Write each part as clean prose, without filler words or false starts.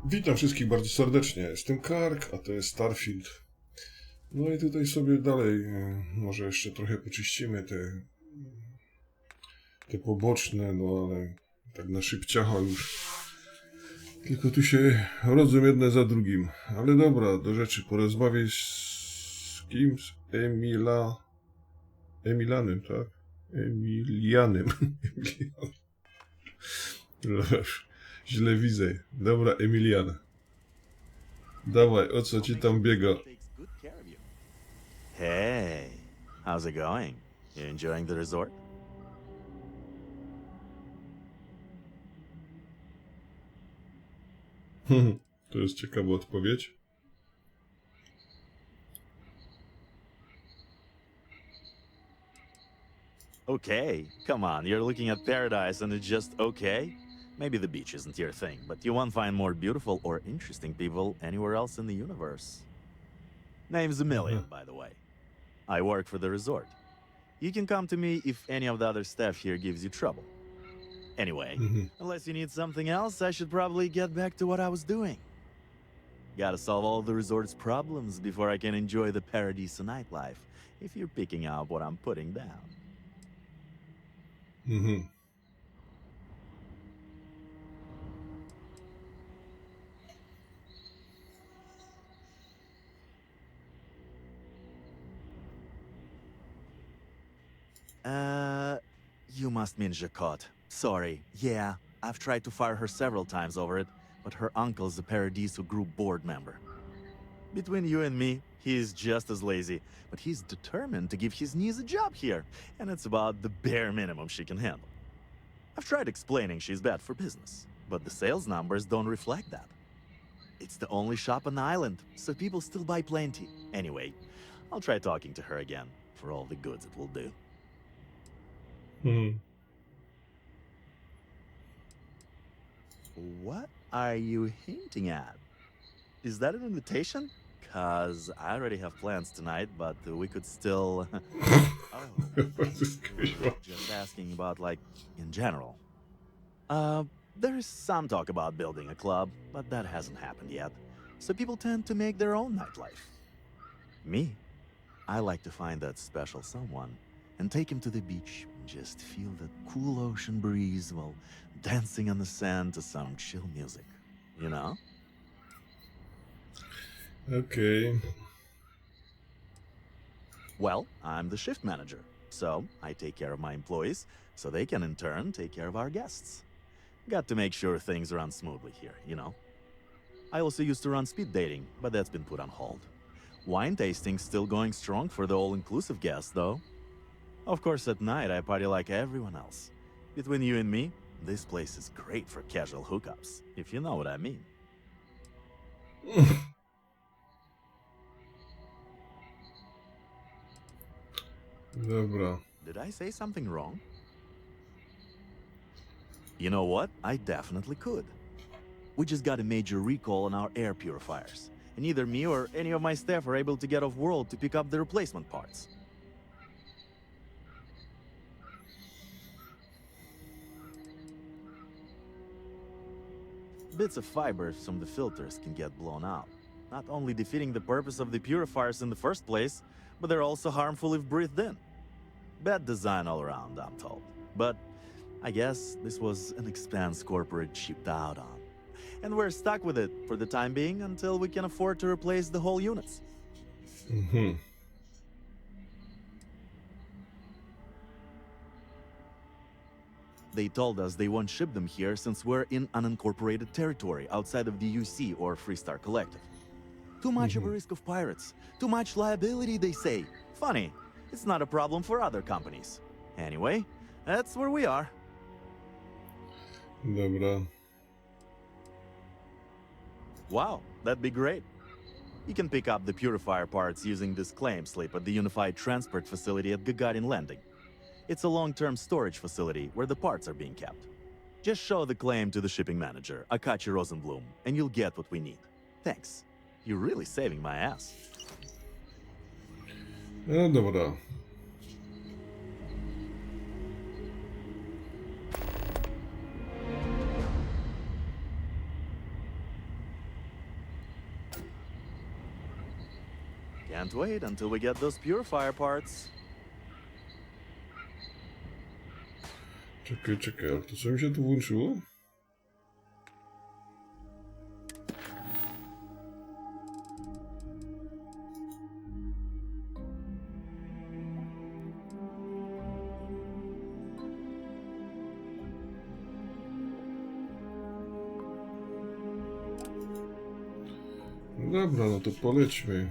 Witam wszystkich bardzo serdecznie. Jestem Kark, a to jest Starfield. No i tutaj sobie dalej, może jeszcze trochę poczyścimy te poboczne, no ale tak na szybciacha już. Tylko tu się rodzą jedne za drugim. Ale dobra, do rzeczy. Porozmawiać z kim? Z Emilanem, tak? Emilianem. Źle widzę. Dobra, Emilian. Dawaj, o co ci tam biega? Hey, how's it going? You enjoying the resort? To jest ciekawa odpowiedź. Okay, come on, you're looking at paradise and it's just okay? Maybe the beach isn't your thing, but you won't find more beautiful or interesting people anywhere else in the universe. Name's Emilian, by the way. I work for the resort. You can come to me if any of the other staff here gives you trouble. Anyway, unless you need something else, I should probably get back to what I was doing. Gotta solve all the resort's problems before I can enjoy the paradise nightlife, if you're picking up what I'm putting down. You must mean Jacquot. Sorry. Yeah, I've tried to fire her several times over it, but her uncle's a Paradiso Group board member. Between you and me, he's just as lazy, but he's determined to give his niece a job here, and it's about the bare minimum she can handle. I've tried explaining she's bad for business, but the sales numbers don't reflect that. It's the only shop on the island, so people still buy plenty. Anyway, I'll try talking to her again, for all the goods it will do. What are you hinting at? Is that an invitation? 'Cause I already have plans tonight, but we could still... Oh, just asking about, like, in general. There is some talk about building a club, but that hasn't happened yet. So people tend to make their own nightlife. Me, I like to find that special someone and take him to the beach and just feel the cool ocean breeze while dancing on the sand to some chill music, you know? Okay. Well, I'm the shift manager, so I take care of my employees, so they can in turn take care of our guests. Got to make sure things run smoothly here, you know? I also used to run speed dating, but that's been put on hold. Wine tasting's still going strong for the all-inclusive guests, though. Of course, at night, I party like everyone else. Between you and me, this place is great for casual hookups, if you know what I mean. Dobra. Did I say something wrong? You know what? I definitely could. We just got a major recall on our air purifiers, and neither me or any of my staff are able to get off-world to pick up the replacement parts. Bits of fibers from the filters can get blown out, not only defeating the purpose of the purifiers in the first place, but they're also harmful if breathed in. Bad design all around, I'm told. But I guess this was an expense corporate cheaped out on. And we're stuck with it for the time being until we can afford to replace the whole units. They told us they won't ship them here since we're in unincorporated territory outside of the UC or Freestar Collective. Too much of a risk of pirates. Too much liability, they say. Funny, it's not a problem for other companies. Anyway, that's where we are. Dobra. Wow, that'd be great. You can pick up the purifier parts using this claim slip at the Unified Transport Facility at Gagarin Landing. It's a long-term storage facility where the parts are being kept. Just show the claim to the shipping manager, Akachi Rosenblum, and you'll get what we need. Thanks. You're really saving my ass. No dobra. Can't wait until we get those purifier parts. Czekaj, ale to co mi się tu włączyło? No dobra, no to polećmy.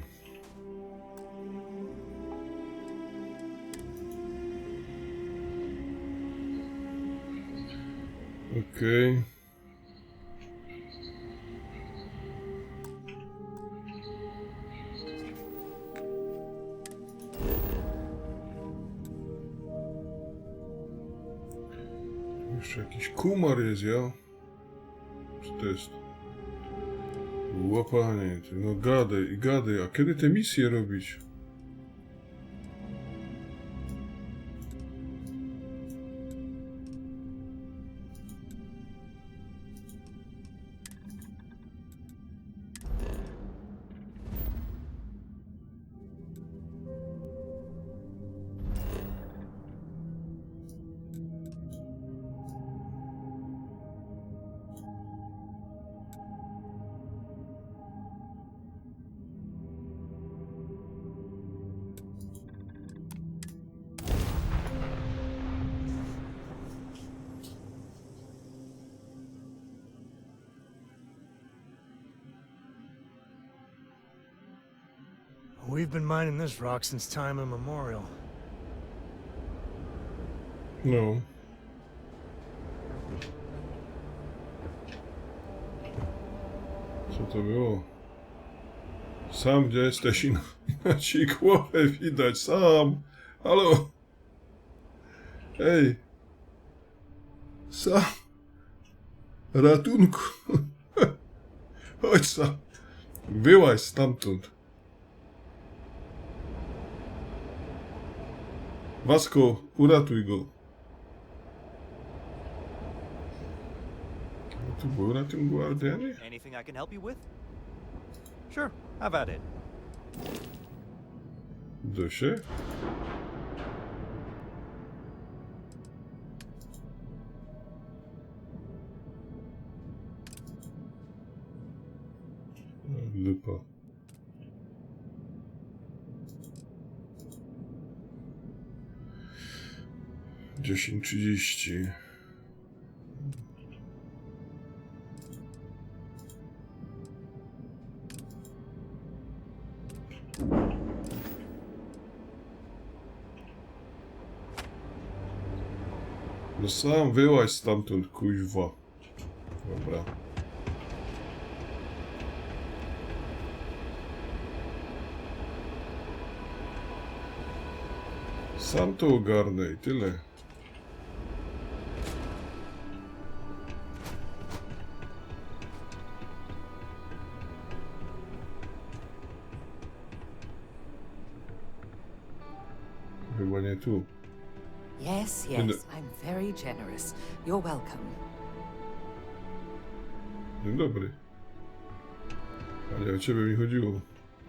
Okej. Jeszcze jakiś kumar jest, ja? Co to jest? Łapanie, ty, no gadaj, a kiedy te misje robić? We've been mining this rock since time immemorial. No. Co to było? Sam, gdzie jesteś? Na ci głowę widać, sam. Halo? Ej. Sam. Ratunku. Chodź sam. Wyłaź stamtąd. Wasko, uratuj go. To było na tym guardianie? Anything I can help you with? Sure, have at it. Da się? Lipa. Dziesięć 30. No sam wyłaź stamtąd, kuźwa. Dobra. Sam to ogarnę i tyle. Chyba nie tu. Yes, yes, I'm very generous. You're welcome. Dzień dobry. Ale o ciebie mi chodziło.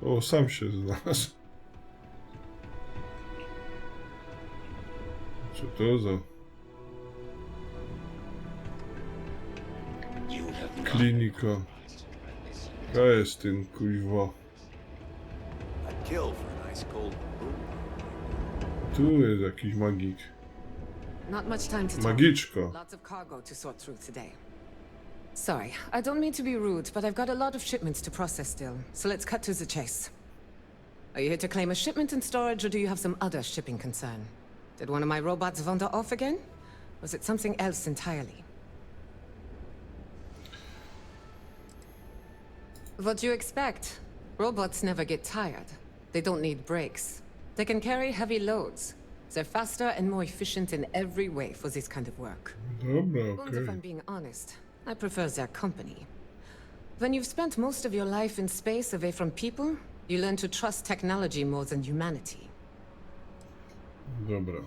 O, sam się znalazł. Co to za... klinika. Jaka jest ten kuźwa? I'd kill for a nice cold brew. Tu jest jakiś magik. Not much time to talk. Magiczka. Lots of cargo to sort through today. Sorry, I don't mean to be rude, but I've got a lot of shipments to process still, so let's cut to the chase. Are you here to claim a shipment in storage, or do you have some other shipping concern? Did one of my robots wander off again? Was it something else entirely? What do you expect? Robots never get tired. They don't need breaks. They can carry heavy loads. They're faster and more efficient in every way for this kind of work. Dobra, And if I'm okej. being honest, I prefer their company. When you've spent most of your life in space away from people, you learn to trust technology more than humanity. Dobra.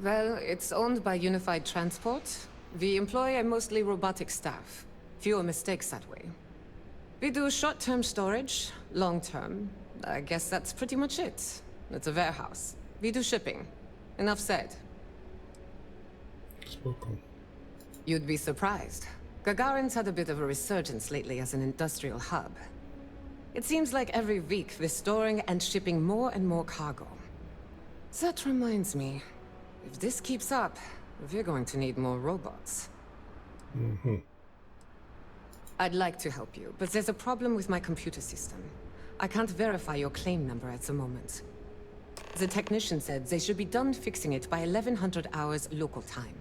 Well, it's owned by Unified Transport. We employ a mostly robotic staff. Fewer mistakes that way. We do short-term storage, long-term. I guess that's pretty much it. It's a warehouse. We do shipping. Enough said. Spoko. You'd be surprised. Gagarin's had a bit of a resurgence lately as an industrial hub. It seems like every week we're storing and shipping more and more cargo. That reminds me, if this keeps up, we're going to need more robots. I'd like to help you, but there's a problem with my computer system. I can't verify your claim number at the moment. The technician said they should be done fixing it by 1100 hours local time.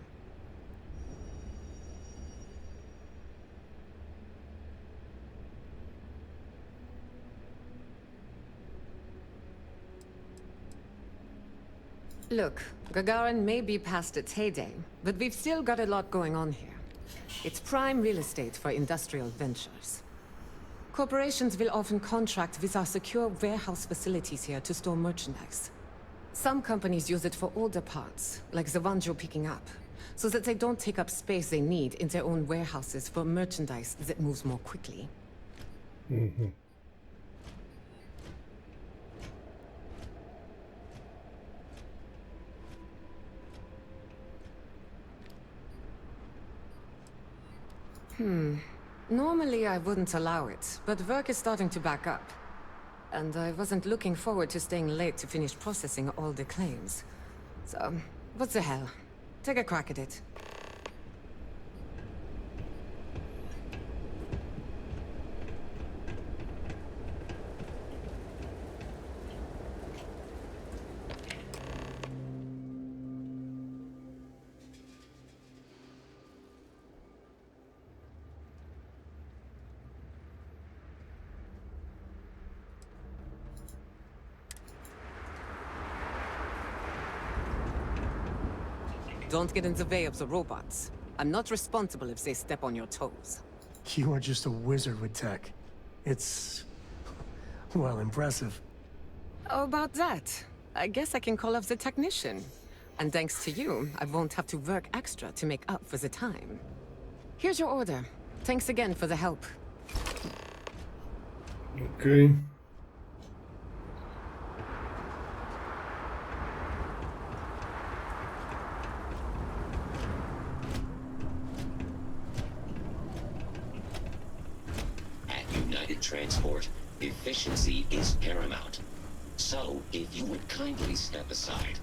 Look, Gagarin may be past its heyday, but we've still got a lot going on here. It's prime real estate for industrial ventures. Corporations will often contract with our secure warehouse facilities here to store merchandise. Some companies use it for older parts, like the ones you're picking up, so that they don't take up space they need in their own warehouses for merchandise that moves more quickly. Normally I wouldn't allow it, but work is starting to back up. And I wasn't looking forward to staying late to finish processing all the claims. So, what the hell? Take a crack at it. Don't get in the way of the robots. I'm not responsible if they step on your toes. You are just a wizard with tech. It's... well, impressive. How about that? I guess I can call off the technician. And thanks to you, I won't have to work extra to make up for the time. Here's your order. Thanks again for the help. Okay. Transport, efficiency is paramount. So, if you would kindly step aside.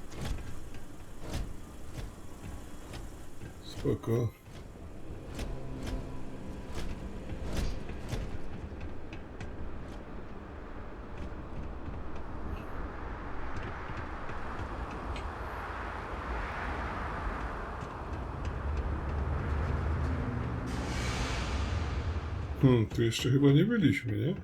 Spoko. Tu jeszcze chyba nie byliśmy, nie?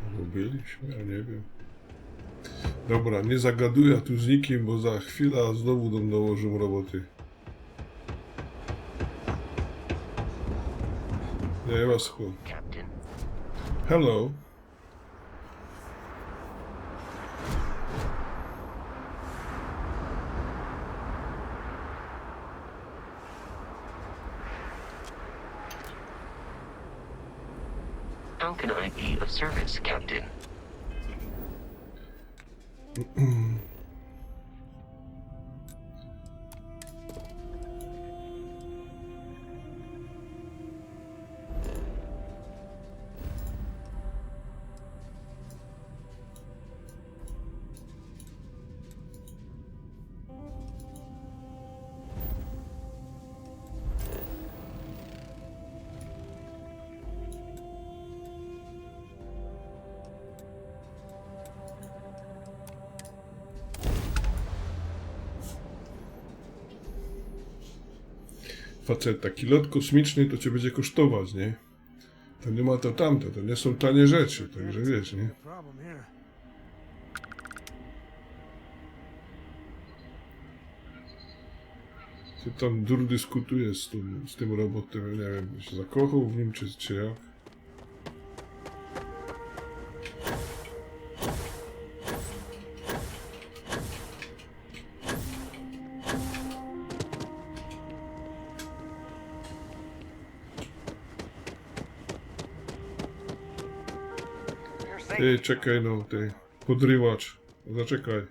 Albo byliśmy, ja nie wiem. Dobra, nie zagaduję tu z nikim, bo za chwilę znowu nam dołożą roboty. Nie was chłop. Hello. How can I be of service, Captain? Facet, taki lot kosmiczny to cię będzie kosztować, nie? To nie ma to tamte, to nie są tanie rzeczy, także wiesz, nie? Ty tam dur dyskutuje z tym robotem, nie wiem, się zakochał w nim, czy jak? Ty, czekaj no, ty. Podrywacz. Zaczekaj.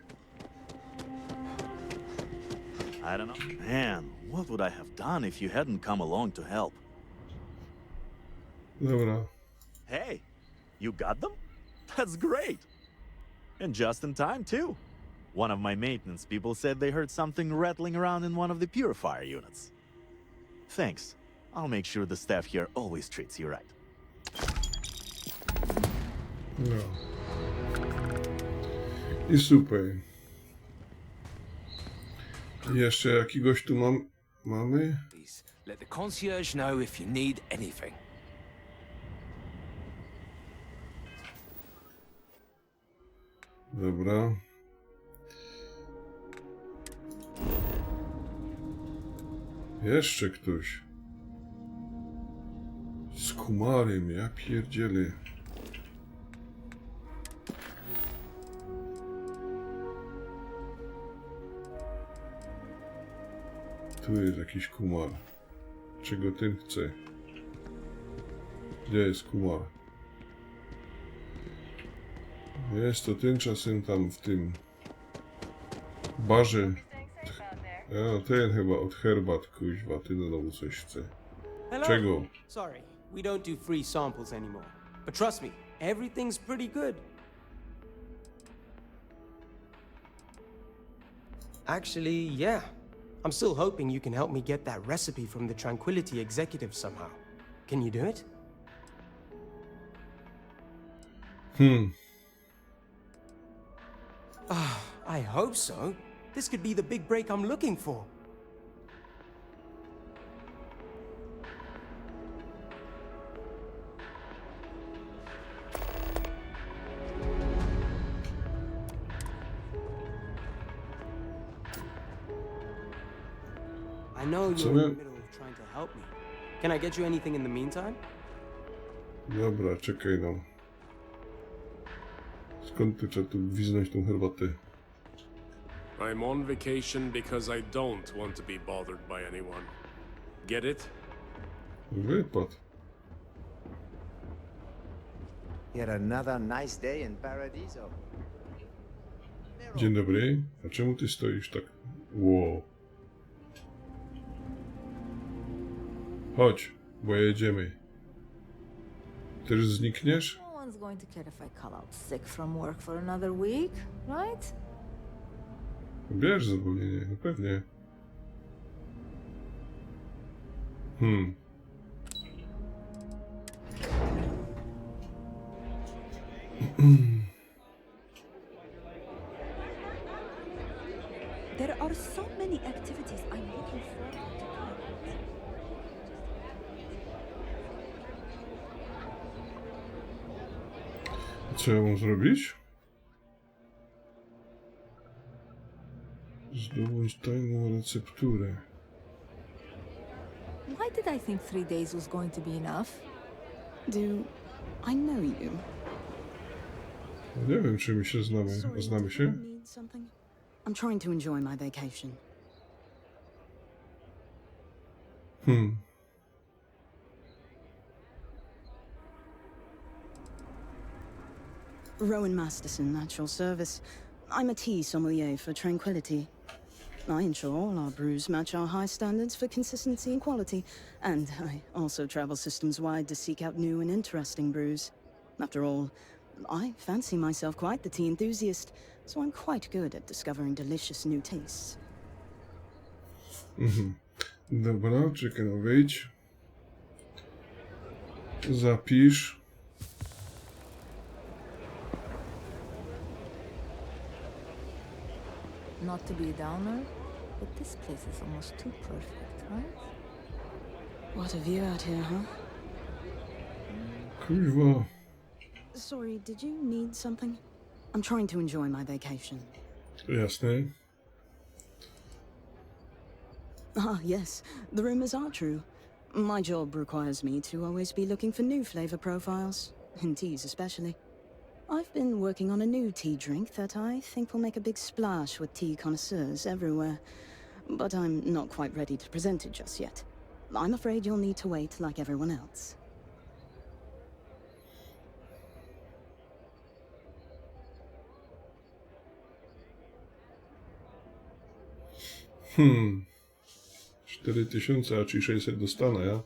I don't know. Man, what would I have done if you hadn't come along to help? Dobra. Hey, you got them? That's great. And just in time, too. One of my maintenance people said they heard something rattling around in one of the purifier units. Thanks. I'll make sure the staff here always treats you right. No. I super. Jeszcze jakiegoś tu mamy? Please, let the concierge know if you need anything. Dobra. Jeszcze ktoś. Z kumarem, ja pierdzielę. Tu jest jakiś kumar. Czego ten chce? Gdzie jest kumar? Jest to tymczasem tam w tym barze. A, ten chyba od herbat, kuźwa, ty do domu coś chce. Hello? Czego? Sorry, we don't do free samples anymore. But trust me, everything's pretty good. Actually, yeah. I'm still hoping you can help me get that recipe from the Tranquility executive somehow. Can you do it? I hope so. This could be the big break I'm looking for. I know you're in the middle of trying to help me. Can I get you anything in the meantime? Dobra, czekaj no. Skąd ty trzeba tu gwiznąć tą herbatę? I'm on vacation because I don't want to be bothered by anyone. Get it? Wypad. Yet another nice day in Paradiso. Dzień dobry. A czemu ty stoisz tak? Wow. Chodź, bo jedziemy. Też znikniesz? No one's going to care if I call out sick from work for another week, right? Bierz zwolnienie, no pewnie. There are so many activities I'm looking forward to. Co ja mam zrobić? Zdobądź tajną recepturę. Why did I think 3 days was going to be enough? Do I know you? Nie wiem, czy my się znamy. Sorry, Znamy do się? you need something? I'm trying to enjoy my vacation. Rowan Masterson, at your service. I'm a tea sommelier for Tranquility. I ensure all our brews match our high standards for consistency and quality, and I also travel systems-wide to seek out new and interesting brews. After all, I fancy myself quite the tea enthusiast, so I'm quite good at discovering delicious new tastes. Dobra, czekaj, no wyjdź. Zapisz. Not to be a downer, but this place is almost too perfect, right? What a view out here, huh? Kurwa. Sorry, did you need something? I'm trying to enjoy my vacation. Jasne. Ah, yes, the rumors are true. My job requires me to always be looking for new flavor profiles, in teas especially. I've been working on a new tea drink that I think will make a big splash with tea connoisseurs everywhere, but I'm not quite ready to present it just yet. I'm afraid you'll need to wait like everyone else. 4000, a czyli 600 dostanę, ja?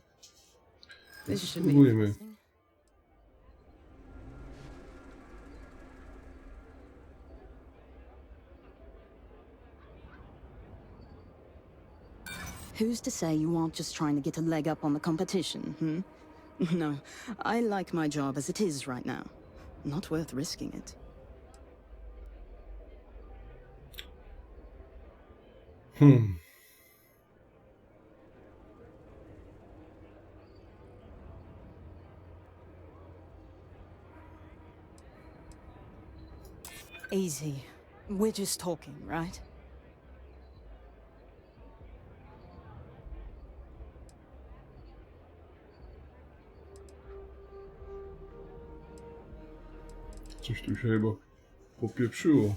This should be Spróbujmy. interesting. Who's to say you aren't just trying to get a leg up on the competition, hmm? No, I like my job as it is right now. Not worth risking it. Easy. We're just talking, right? Coś tu się chyba popieprzyło.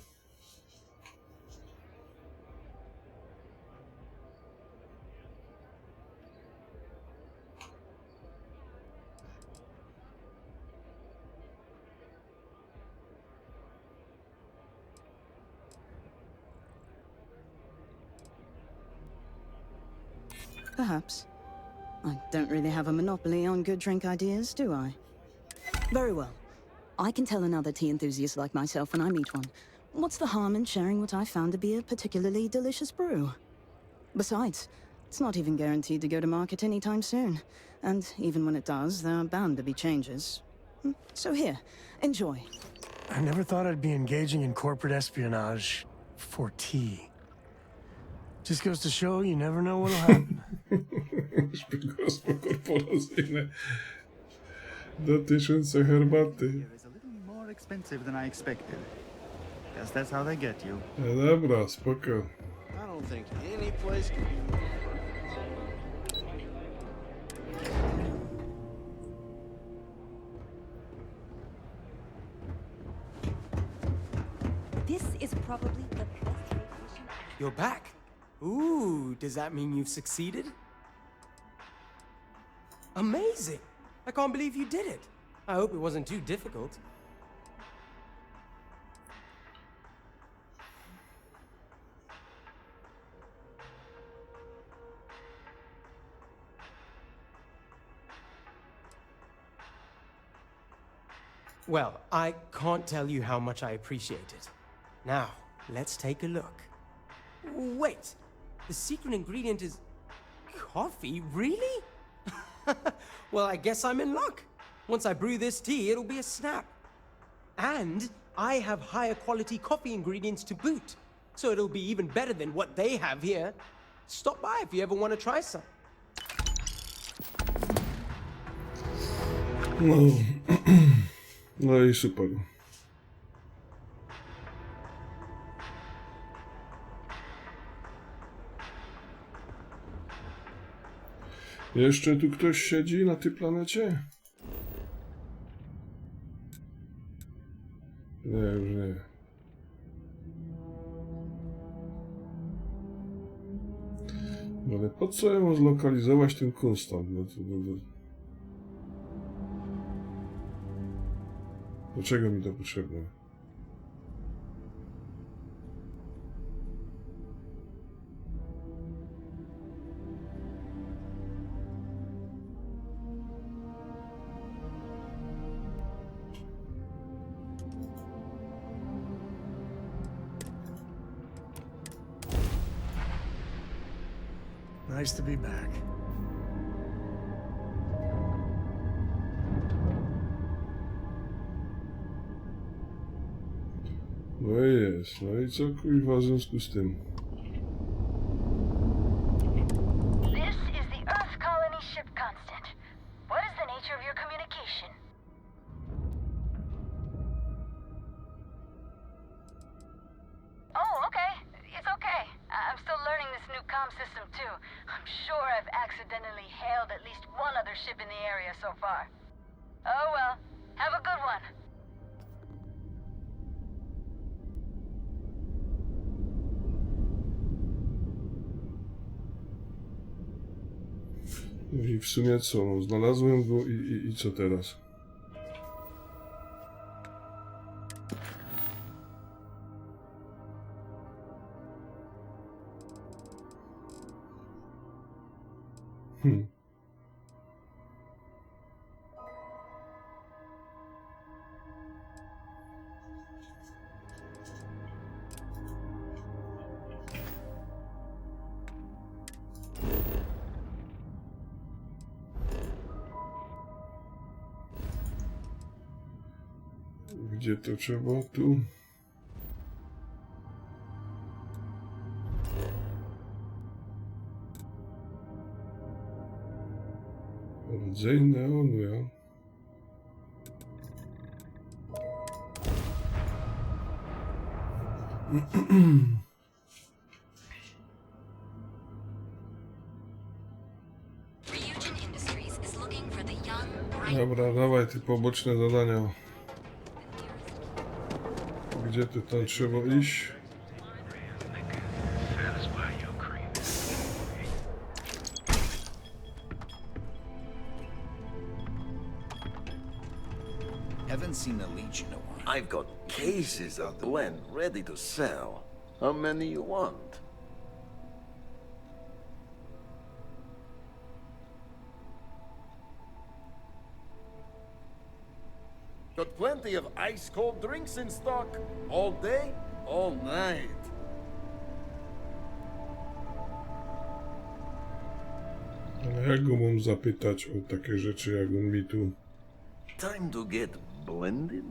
Perhaps. I don't really have a monopoly on good drink ideas, do I? Very well. I can tell another tea enthusiast like myself when I meet one. What's the harm in sharing what I found to be a particularly delicious brew? Besides, it's not even guaranteed to go to market anytime soon. And even when it does, there are bound to be changes. So here, enjoy. I never thought I'd be engaging in corporate espionage for tea. Just goes to show you never know what'll happen. Szpiegostwo korporacyjne dotyczące herbaty. It's a little more expensive than I expected. Guess that's how they get you. No dobra, spoko. I don't think any place can be more. This is probably the best vacation. You're back. Ooh, does that mean you've succeeded? Amazing! I can't believe you did it. I hope it wasn't too difficult. Well, I can't tell you how much I appreciate it. Now, let's take a look. Wait, the secret ingredient is coffee? Really? Well, I guess I'm in luck. Once I brew this tea, it'll be a snap. And I have higher quality coffee ingredients to boot, so it'll be even better than what they have here. Stop by if you ever want to try some. No. No i super. Jeszcze tu ktoś siedzi na tej planecie? Nie, już nie. Ale po co ja mam zlokalizować ten konstant? Dlaczego mi to potrzebne? Nice to be back. No i jest. No i co kurwa w związku z tym? This is the Earth Colony ship constant. What is the nature of your communication? Oh, okay. It's okay. I'm still learning this new comm system too. I'm sure I've accidentally hailed at least one other ship in the area so far. Oh well. Have a good one. No i w sumie co? No, znalazłem go i co teraz? Gdzie to trzeba? Tu. Rodzaj neonu, ja. Dobra, dawaj te poboczne zadania. Gdzie ty tam trzeba iść? Haven't seen a leech in a while. I've got cases of blend ready to sell. How many you want? Got plenty of ice-cold drinks in stock. All day, all night. Ale jak go mam zapytać o takie rzeczy, jak on mi tu... Time to get blended?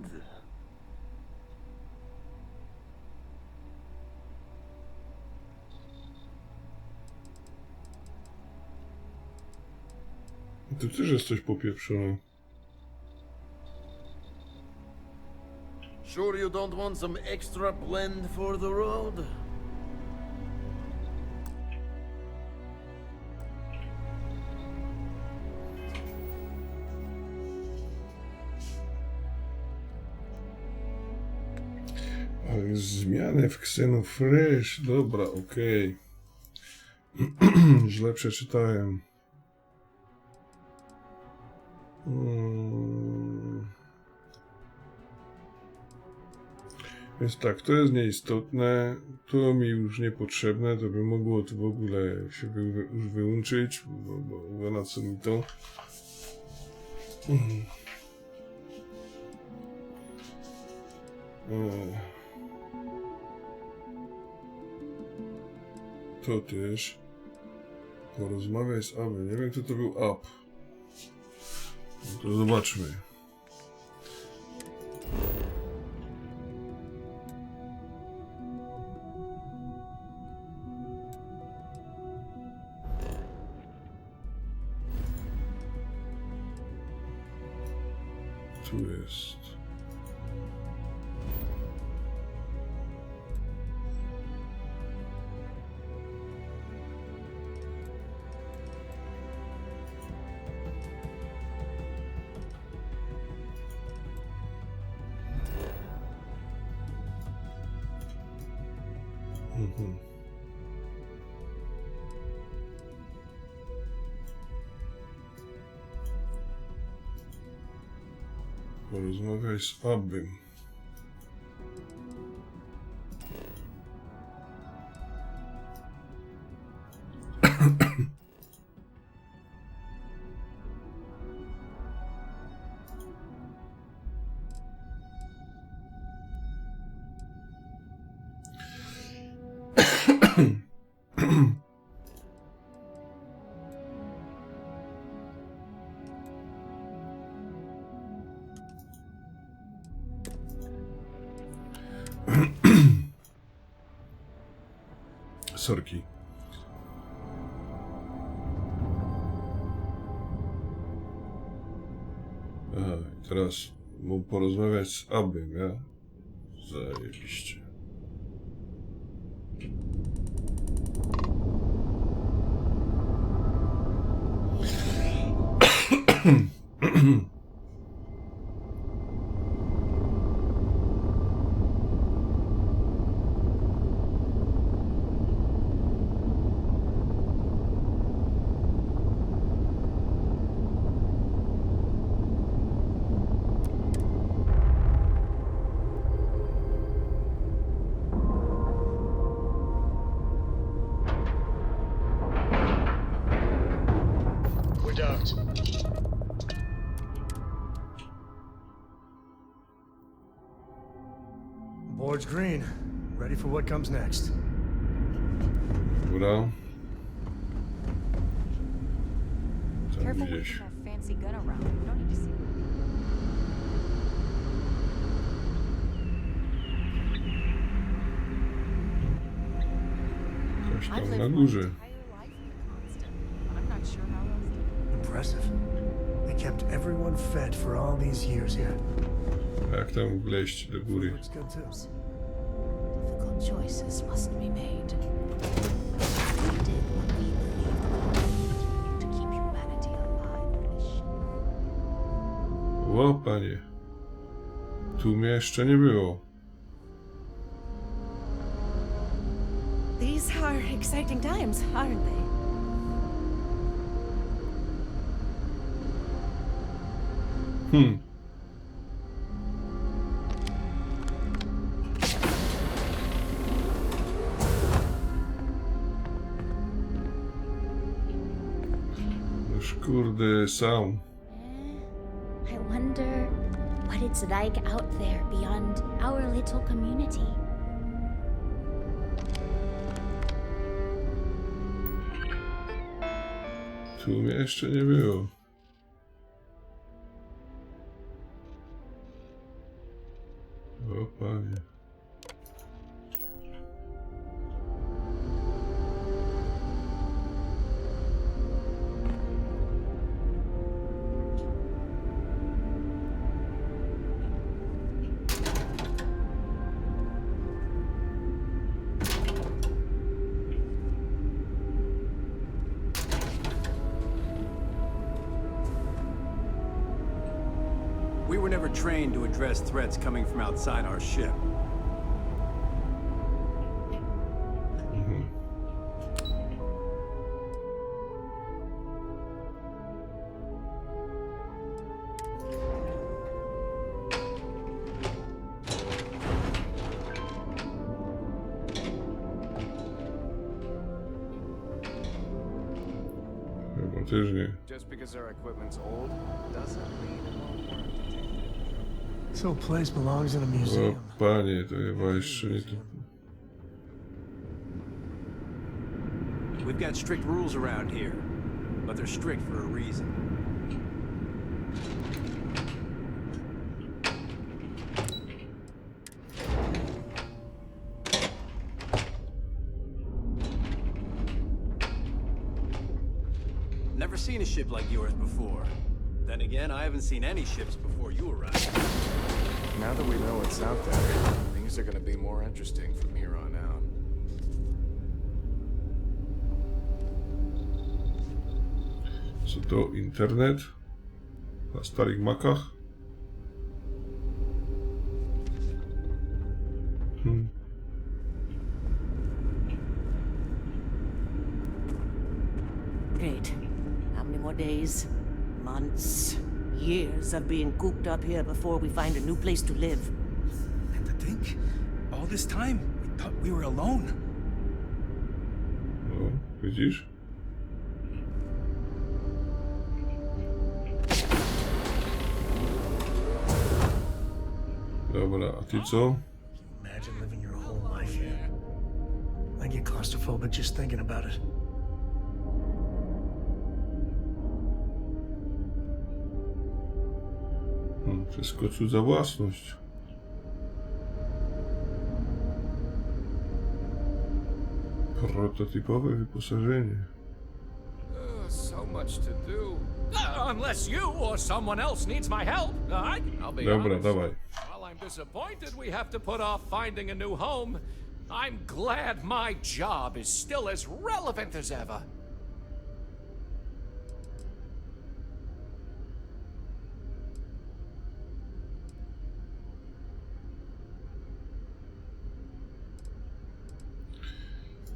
Ty też jesteś popieprzony. Sure you don't want some extra blend for the road? Ale zmiany w Xenu Fresh. Dobra, okej. Źle przeczytałem. Więc tak, to jest nieistotne, to mi już niepotrzebne, to by mogło to w ogóle się już wyłączyć, bo na co mi to? To też. Porozmawiaj z Abem. Nie wiem, kto to był Ab. No to zobaczmy. Tu jest. Porozmawiaj z Abym. Sorki. Aha, teraz mógł porozmawiać z Abym, ja? Zajebiście. that. Board's green. Ready for what comes next. Dobra. Tam Careful gdzieś. with that fancy gun around. You don't need to see. Coś tam na górze. I'm not sure how else to. Impressive. They kept everyone fed for all these years here. A jak tam wleźć do góry? It's good too. Difficult choices must be made. We did what we believed to keep humanity alive. O, panie. Tu mnie jeszcze nie było. These are exciting times, aren't they? Już kurde sam. I wonder what it's like out there beyond our little community. Tu mnie jeszcze nie było. O, panie. We were never trained to address threats coming from outside our ship. Chyba też nie. Just because our equipment's old doesn't mean it won't work. This whole place belongs in a O, museum. panie, to chyba jeszcze nie to. We've got strict rules around here, but they're strict for a reason. Never seen a ship like yours before. Then again, I haven't seen any ships before you arrived. Now that we know what's out there, things are gonna be more interesting from here on out. Co to? Internet? Na starych makach? Great. How many more days? Months? Years of being cooped up here before we find a new place to live. And to think, all this time, we thought we were alone. O, widzisz? Dobra, a ty co? Imagine living your whole life here. I get claustrophobic just thinking about it. Wszystko cudza własność. Prototypowe wyposażenie. So much to do. Unless you or someone else needs my help, I'll be Dobra, honest. dawaj. While I'm disappointed we have to put off finding a new home, I'm glad my job is still as relevant as ever.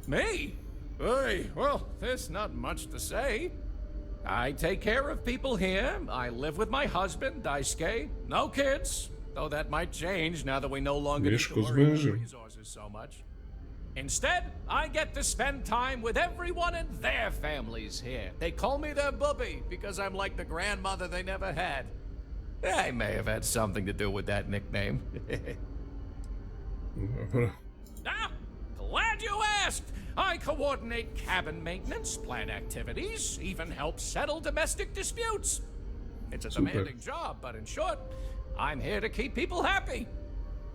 Me? Hey, well, there's not much to say. I take care of people here. I live with my husband, Daisuke. No kids, though that might change now that we no longer need to Mieszko z worry about mężem. resources so much. Instead, I get to spend time with everyone in their families here. They call me their bubby because I'm like the grandmother they never had. I may have had something to do with that nickname. Ah, glad you asked! I coordinate cabin maintenance, plan activities, even help settle domestic disputes. It's a demanding job, but in short, I'm here to keep people happy.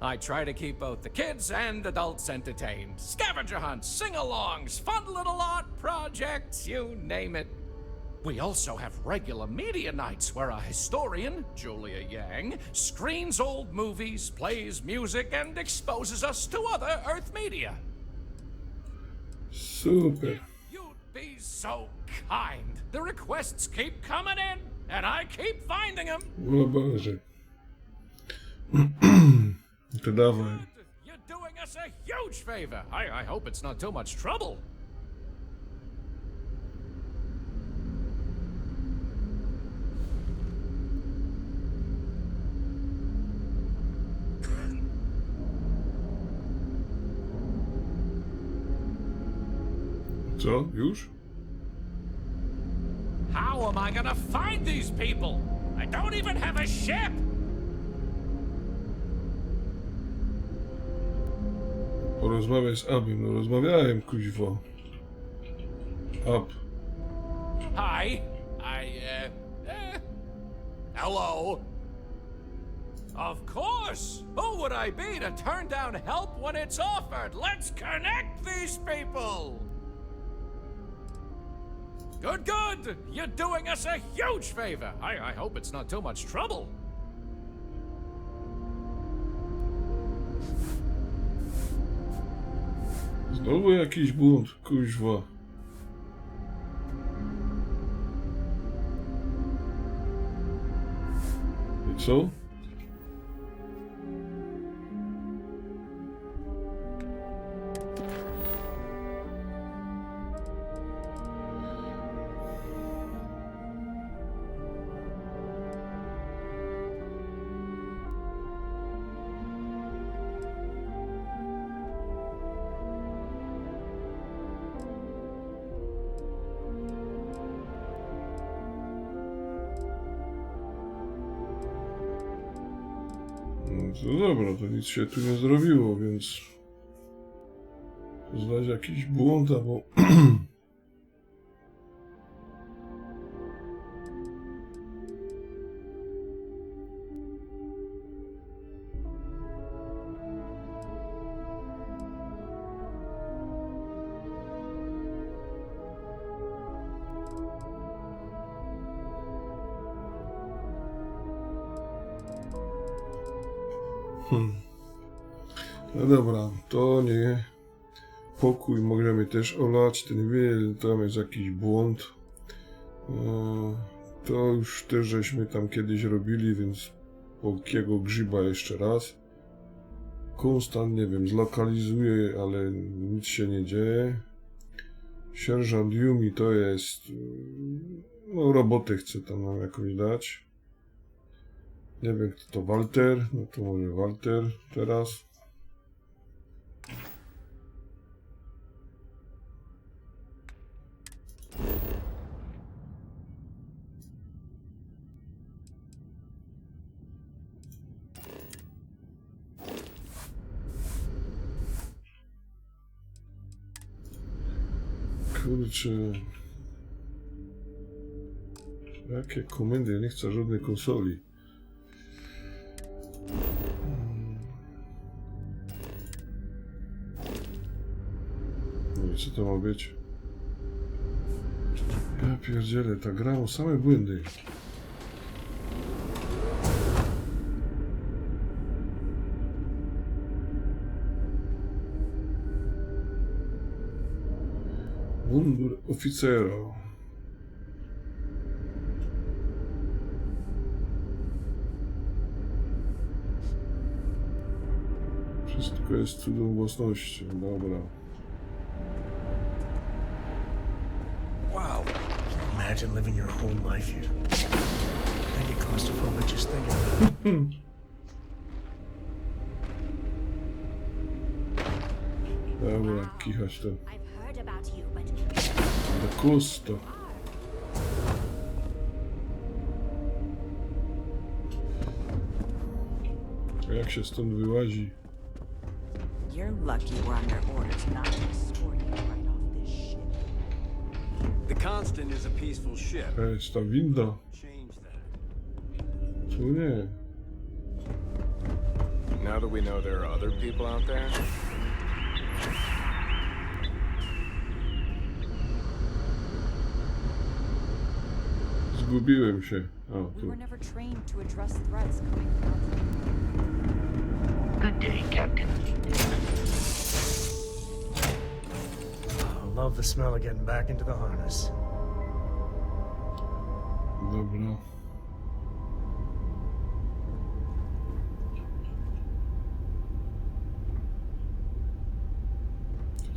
I try to keep both the kids and adults entertained. Scavenger hunts, sing-alongs, fun little art projects, you name it. We also have regular media nights where a historian, Julia Yang, screens old movies, plays music, and exposes us to other Earth media. Super. You'd be so kind. The requests keep coming in, and I keep finding them. O Boże. To dawaj. You're doing us a huge favor. I hope it's not too much trouble. Co? Już? How am I gonna find these people? I don't even have a ship. Porozmawiaj z Abim. No rozmawiałem, kuźwo. Ab. Hi. Hello. Of course. Who would I be to turn down help when it's offered? Let's connect these people. Good, good. You're doing us a huge favor. I hope it's not too much trouble. Znowu jakiś błąd, kuźwa. I co? No dobra, to nic się tu nie zrobiło, więc znać jakiś błąd, albo No dobra, to nie. Pokój możemy też olać, ten wie, tam jest jakiś błąd. To już też żeśmy tam kiedyś robili, więc polskiego grzyba jeszcze raz. Konstant, nie wiem, zlokalizuję, ale nic się nie dzieje. Sierżant Yumi to jest... No robotę chcę tam nam jakąś dać. Nie wiem kto to, Walter? No to może Walter teraz. Kurczę. Jakie komendy? Ja nie chcę żadnej konsoli. No i co to ma być? Ja pierdzielę, ta gra ma same błędy. Mundur oficera. Wszystko jest cudą własności. Dobra. Wow. Imagine living your whole life here. That'd get claustrophobic just thinking about it. Dobra, kichać to. I've heard about you, but Do kusto. A jak się stąd wyłazi? You're lucky we're under orders not to escort you right off this ship. The Constant is a peaceful ship. Jest ta winda. Change that. Czemu nie? Now that we know there are other people out there, Zgubiłem się. O, We tu. were never trained to address threats coming from outside. Good day, Captain. I love the smell of getting back into the harness. Dobra.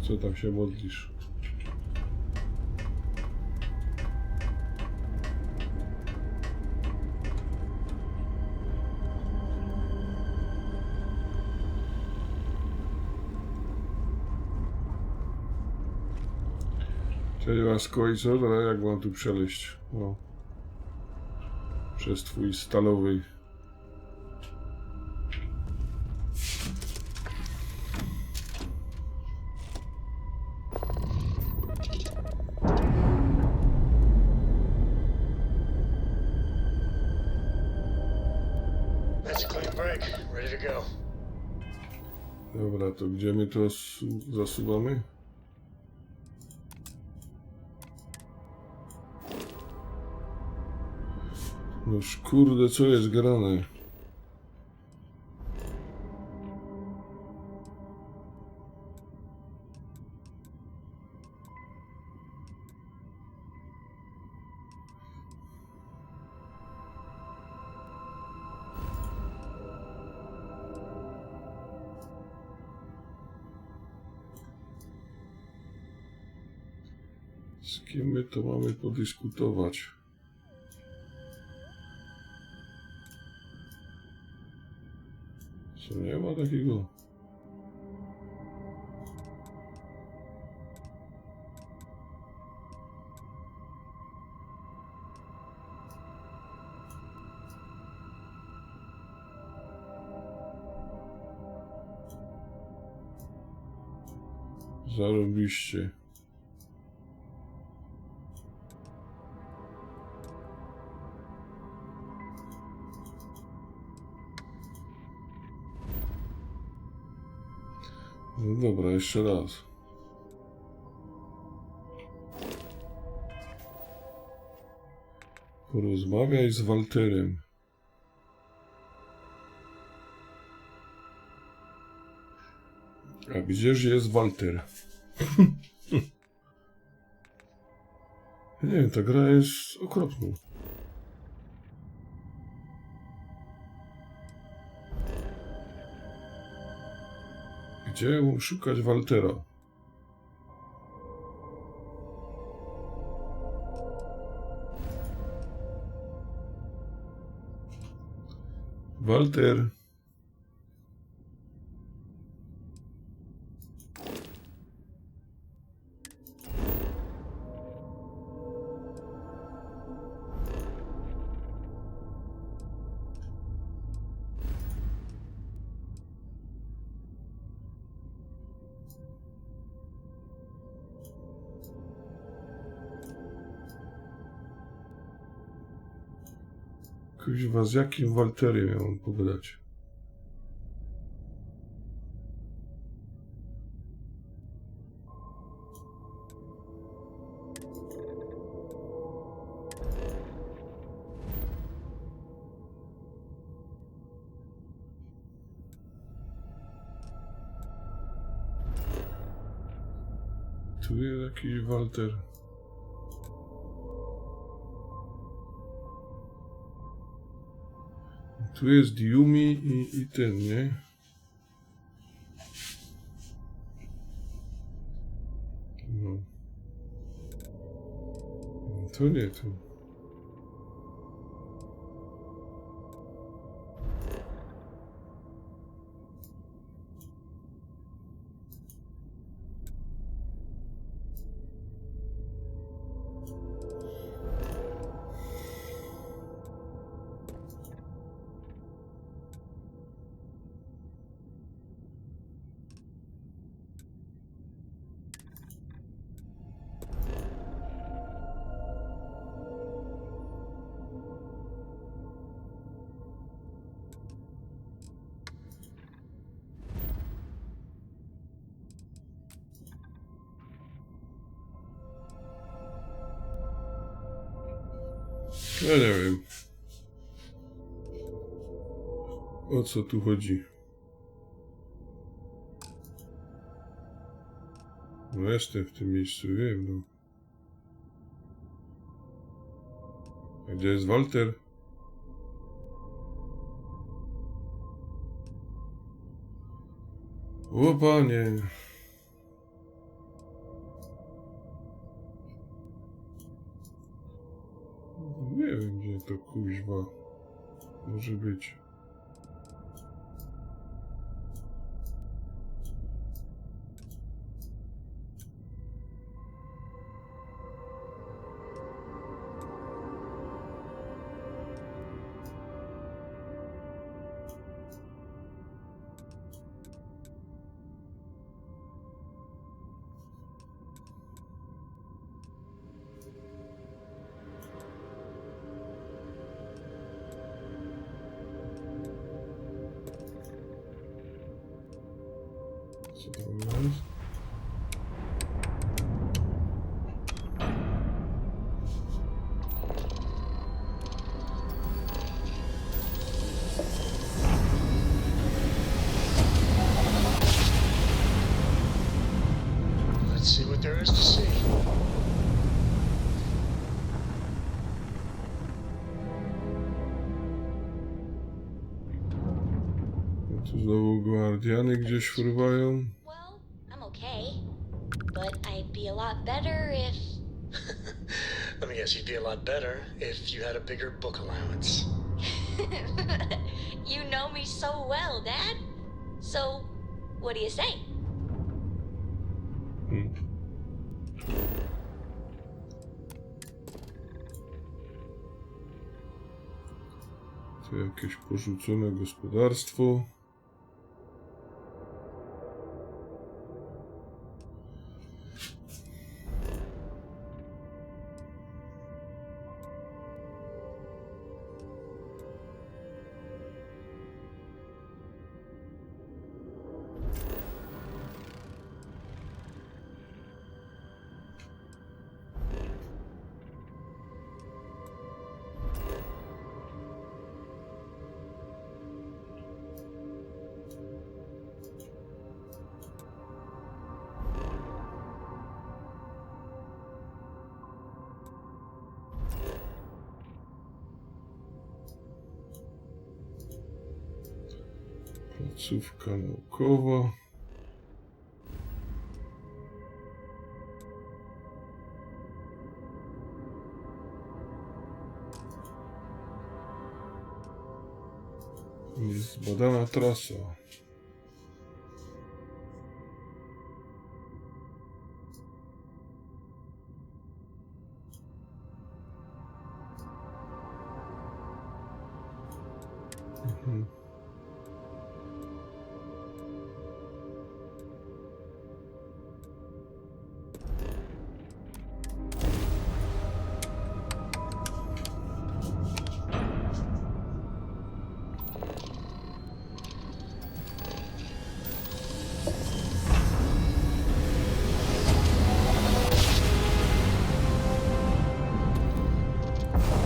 Co tam się modlisz? Cześć Łasko i co? Dobra, jak mam tu przeleść? O. Przez twój stalowy. That's a clean break. Ready to go. Dobra, to gdzie my to zasuwamy? Noż kurde, co jest grane? Z kim my to mamy podyskutować? Co, nie ma takiego? Zarobiście. No dobra, jeszcze raz. Porozmawiaj z Walterem. A gdzież jest Walter? Nie wiem, ta gra jest okropna. Gdzie szukać Waltera? Walter. Kuźwa, z jakim Walterem miałem pogadać? Tu jest jakiś Walter. Tu jest Yumi i ten, nie? No. To nie tu. Ja nie wiem. O co tu chodzi? No jestem w tym miejscu, wiem, no. A gdzie jest Walter? O panie. Nie wiem, gdzie to kuźwa może być. Co to jest? Let's see what there is to see. Tu znowu guardiany gdzieś fruwają. Well, I'm okay. But I'd be a lot better if... Let me guess, you'd be a lot better if you had a bigger book allowance. You know me so well, Dad. So, what do you say? Tu jakieś porzucone gospodarstwo. Placówka naukowa. Jest zbadana trasa.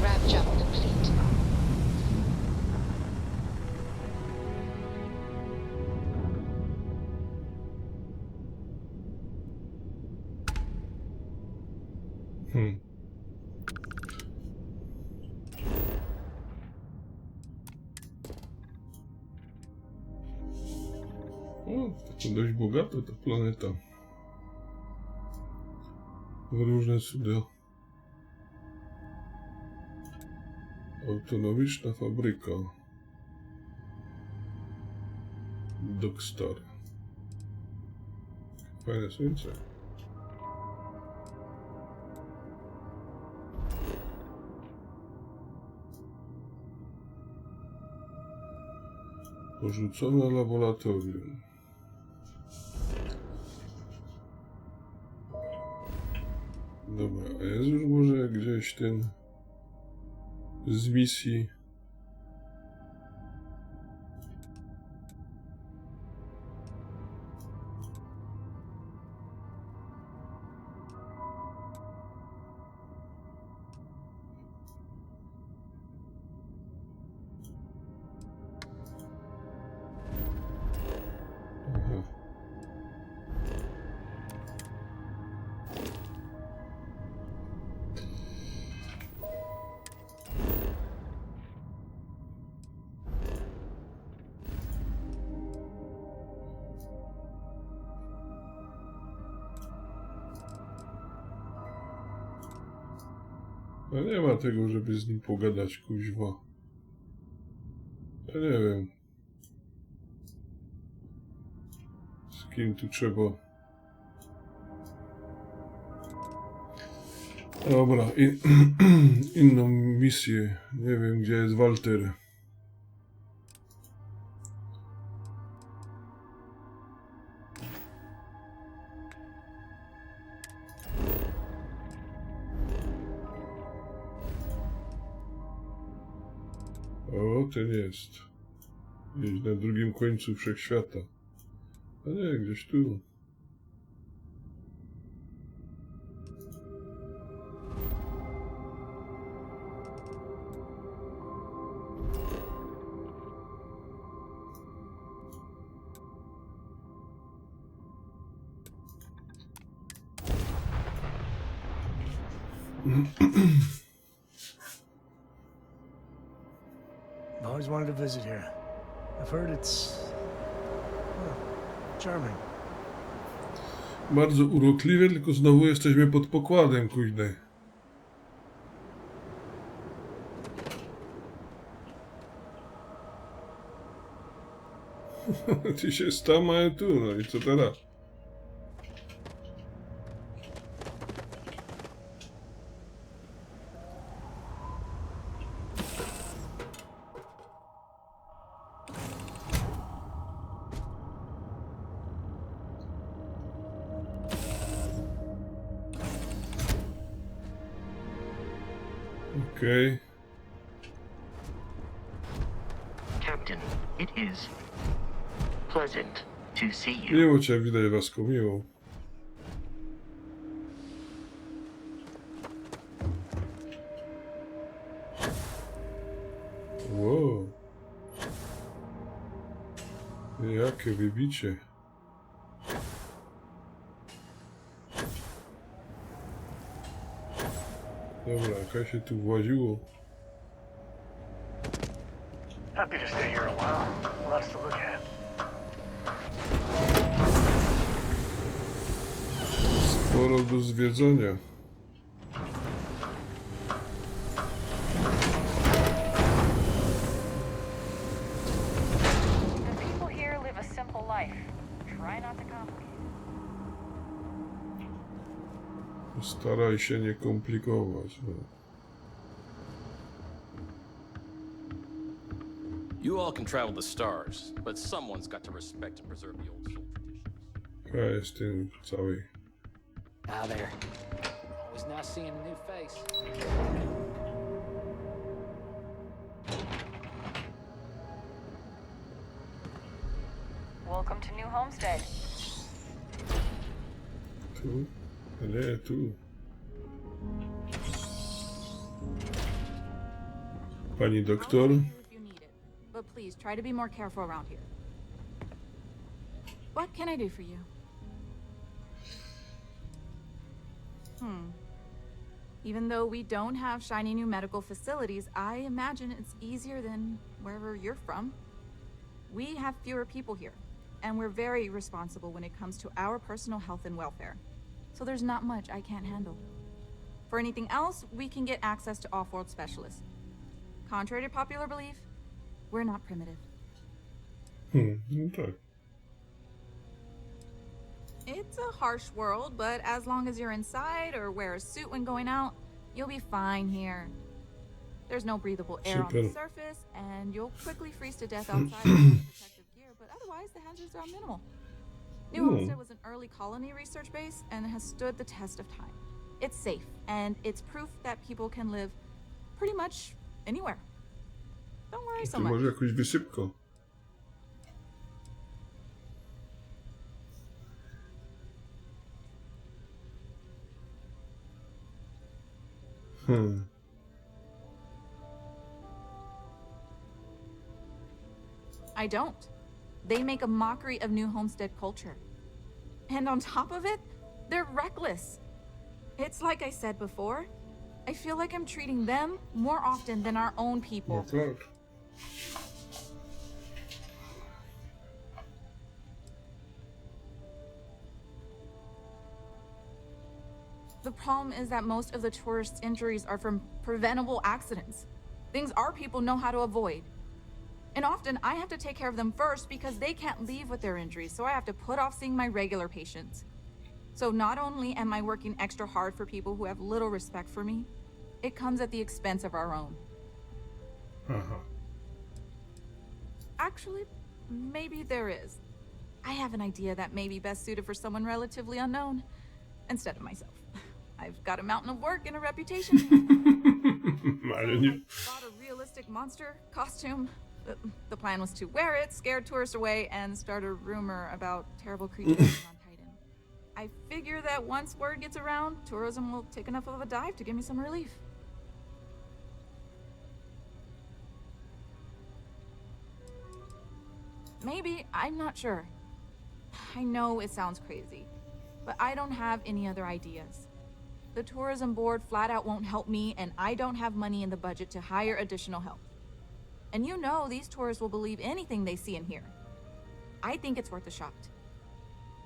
Grab jump complete. O, to dość bogata ta planeta. W różne cuda. Autonomiczna fabryka. Dockstar. Fajne słońce. Porzucone laboratorium. Dobra, a jest już może gdzieś ten z misji. No nie ma tego, żeby z nim pogadać, kuźwa. Ja nie wiem. Z kim tu trzeba... Dobra, inną misję. Nie wiem, gdzie jest Walter. O, ten jest. Gdzieś na drugim końcu wszechświata. A nie, gdzieś tu. I've always wanted to visit here. I've heard it's well, charming. Bardzo urokliwe, tylko znowu jesteśmy pod pokładem, kuźne. Ty się stamają tu, no i co teraz? Okay. Captain, it is pleasant to see you. Miło cię widać, Wasko, miło. Wow. Jakie wybicie. Dobra, jaka się tu właziło. Happy to stay here a while. Lots to look at. Sporo do zwiedzania. The people here live a simple life. Try not to complicate. Staraj się nie komplikować. No. You all can travel the stars, but someone's got to respect and preserve the old soul traditions. Ja jestem cały. Hi there. Always nice seeing a new face. Welcome to New Homestead. Tu? A nie, tu. Pani doktor. But please try to be more careful around here. What can I do for you? Even though we don't have shiny new medical facilities, I imagine it's easier than wherever you're from. We have fewer people here, and we're very responsible when it comes to our personal health and welfare. So there's not much I can't handle. For anything else, we can get access to off-world specialists. Contrary to popular belief, we're not primitive. No tak. It's a harsh world, but as long as you're inside or wear a suit when going out, you'll be fine here. There's no breathable air on the surface, and you'll quickly freeze to death outside with protective gear, but otherwise the hazards are minimal. New Homestead was an early colony research base and has stood the test of time. It's safe, and it's proof that people can live pretty much anywhere. Don't worry so Ty much. masz jakąś wysypkę. I don't. They make a mockery of New Homestead culture. And on top of it, they're reckless. It's like I said before, I feel like I'm treating them more often than our own people. No tak. The problem is that most of the tourists' injuries are from preventable accidents. Things our people know how to avoid. And often I have to take care of them first because they can't leave with their injuries, so I have to put off seeing my regular patients. So not only am I working extra hard for people who have little respect for me, it comes at the expense of our own. Actually, maybe there is. I have an idea that may be best suited for someone relatively unknown, instead of myself. I've got a mountain of work and a reputation. I bought a realistic monster costume. The plan was to wear it, scare tourists away, and start a rumor about terrible creatures on Titan. I figure that once word gets around, tourism will take enough of a dive to give me some relief. Maybe, I'm not sure. I know it sounds crazy, but I don't have any other ideas. The tourism board flat out won't help me, and I don't have money in the budget to hire additional help. And you know these tourists will believe anything they see and hear. I think it's worth a shot.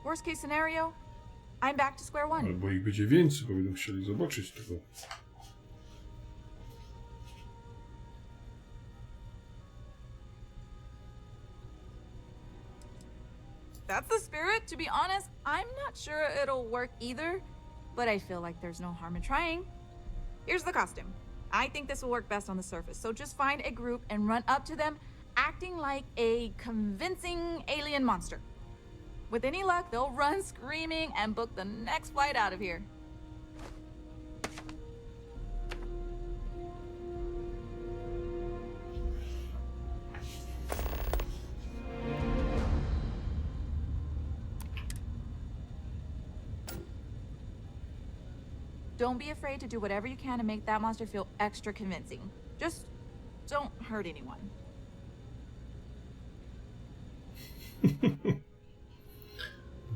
Worst case scenario, I'm back to square one. Albo ich będzie więcej, bo będą chcieli zobaczyć tego. That's the spirit. To be honest, I'm not sure it'll work either, but I feel like there's no harm in trying. Here's the costume. I think this will work best on the surface, so just find a group and run up to them, acting like a convincing alien monster. With any luck, they'll run screaming and book the next flight out of here. Don't be afraid to do whatever you can to make that monster feel extra convincing. Just don't hurt anyone.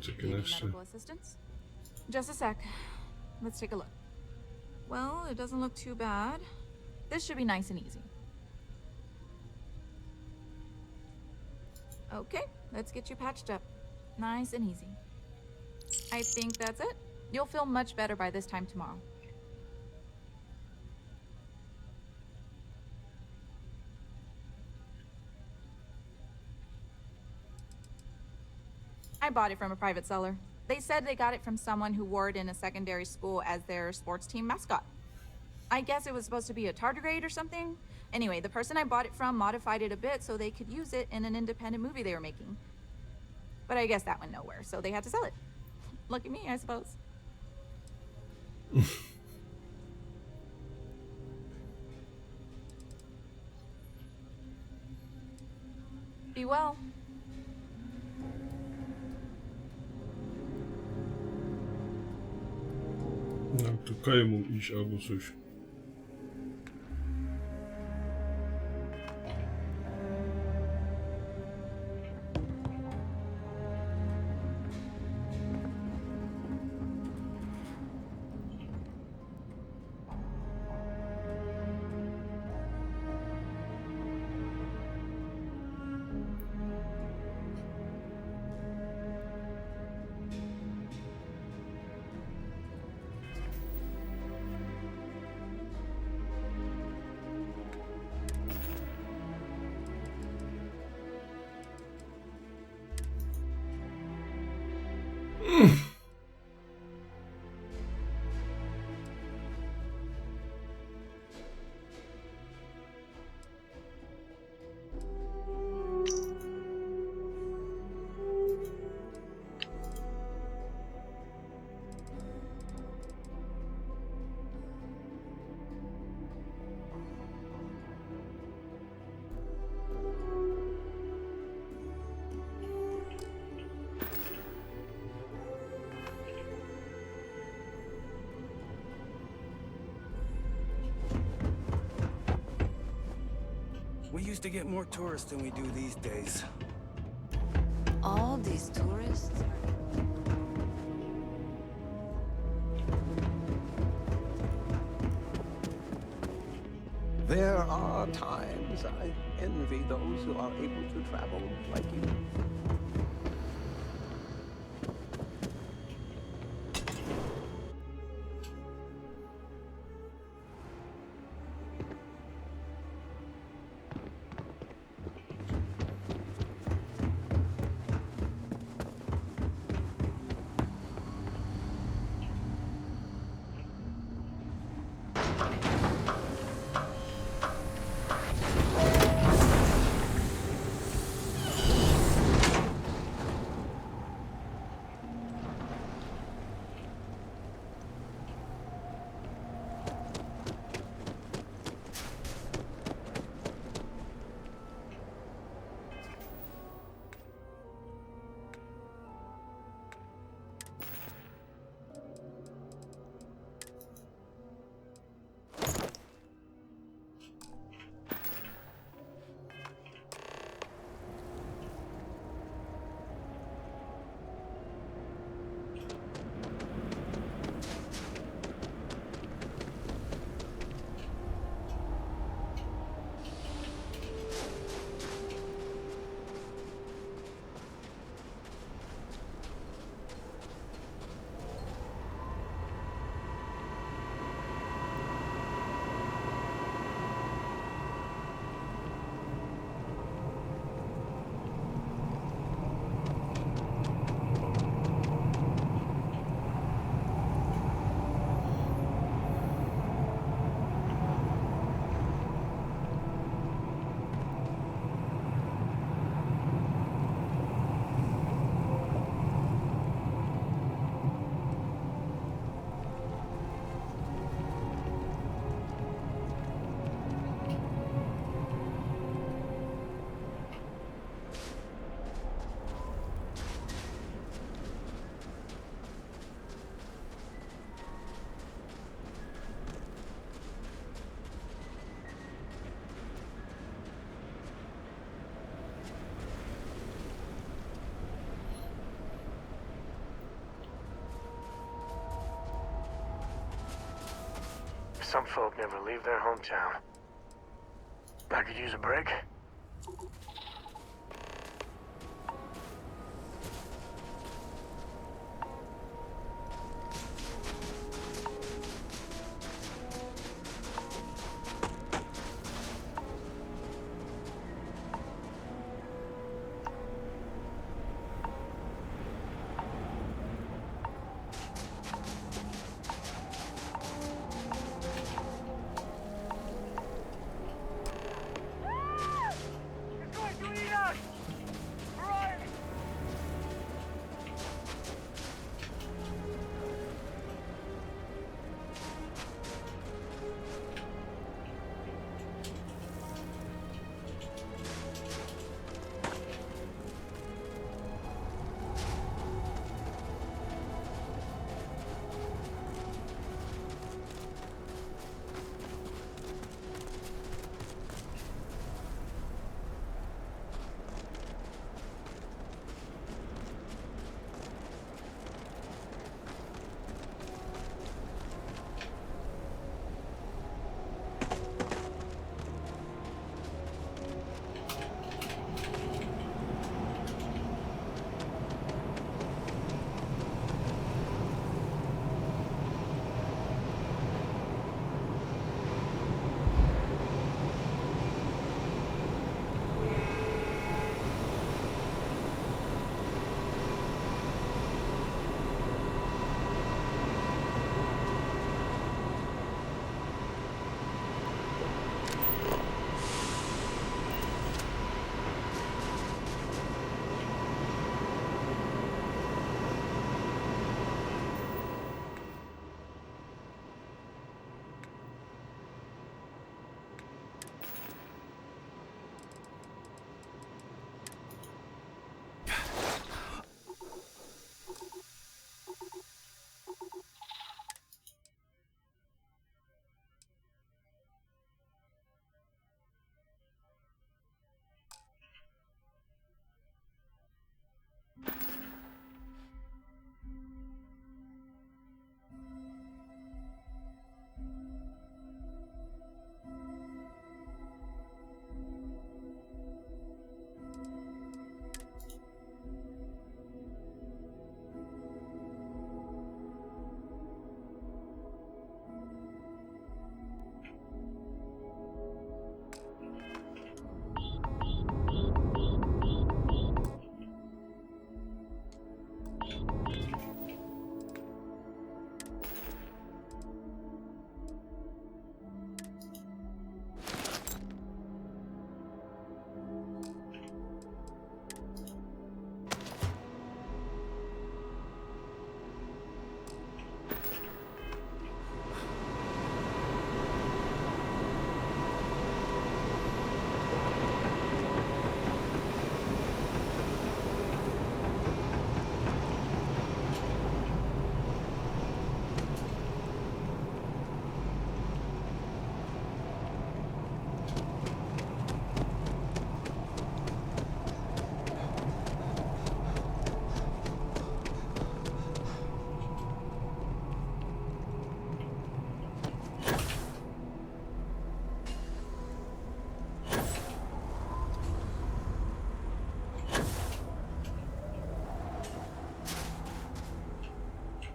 Medical assistance? Just a sec. Let's take a look. Well, it doesn't look too bad. This should be nice and easy. Okay, let's get you patched up. Nice and easy. I think that's it. You'll feel much better by this time tomorrow. I bought it from a private seller. They said they got it from someone who wore it in a secondary school as their sports team mascot. I guess it was supposed to be a tardigrade or something. Anyway, the person I bought it from modified it a bit so they could use it in an independent movie they were making. But I guess that went nowhere, so they had to sell it. Lucky me, I suppose. Be well. No, tu kaję mu iść albo coś. We used to get more tourists than we do these days. All these tourists? There are times I envy those who are able to travel like you. some folk never leave their hometown. I could use a break.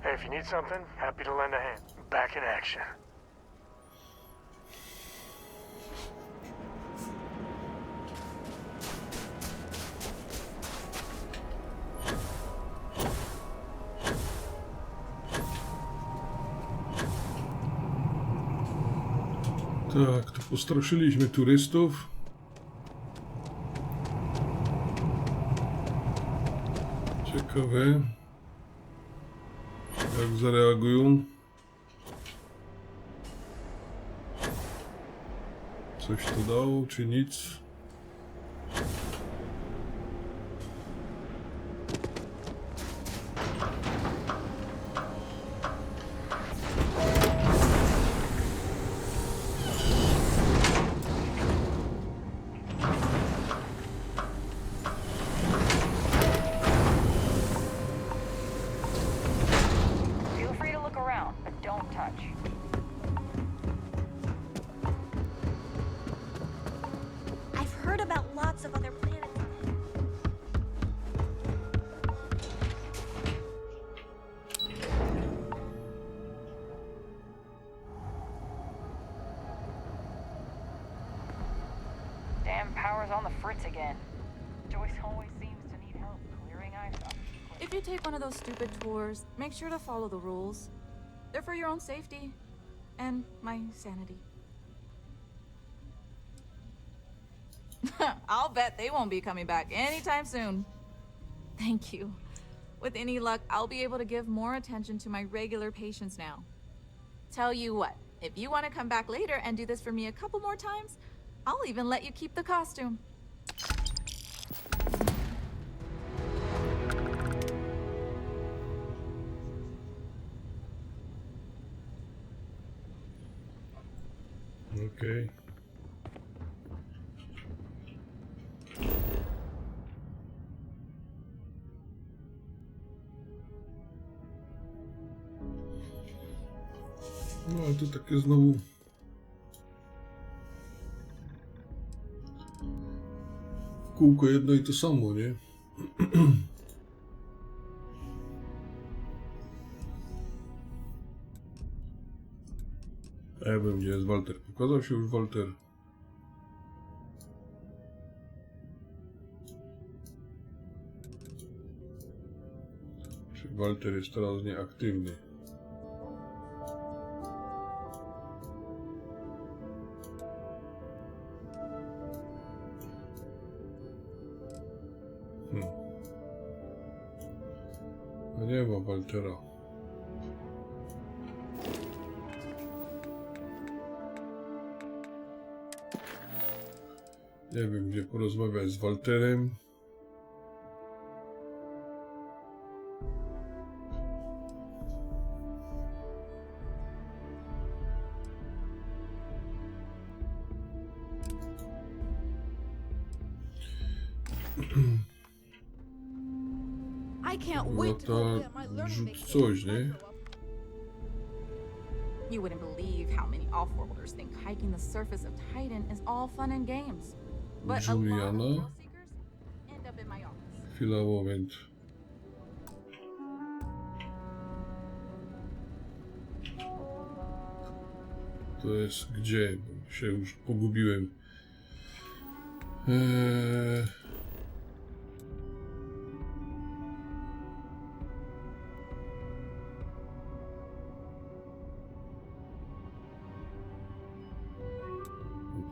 Hey, if you need something, happy to lend a hand. Back in action. Tak, tu postraszyliśmy turystów. Ciekawe, jak zareagują. Coś to dało, czy nic? power's on the fritz again. Joyce always seems to need help clearing ice off. If you take one of those stupid tours, make sure to follow the rules. They're for your own safety and my sanity. I'll bet they won't be coming back anytime soon. Thank you. With any luck, I'll be able to give more attention to my regular patients now. Tell you what, if you want to come back later and do this for me a couple more times, I'll even let you keep the costume. Okej. No ale to takie znowu w kółko jedno i to samo, nie? A ja wiem, gdzie jest Walter. Pokazał się już Walter. Czy Walter jest teraz nieaktywny? No nie ma Waltera. Nie wiem, gdzie porozmawiać z Walterem. Rzuć coś, nie? You wouldn't believe how many off-worlders think hiking the surface of Titan is all fun and games. But a lot of Juliana. thrill seekers end up in my office. Chwila, moment. To jest gdzie? Bo się już pogubiłem.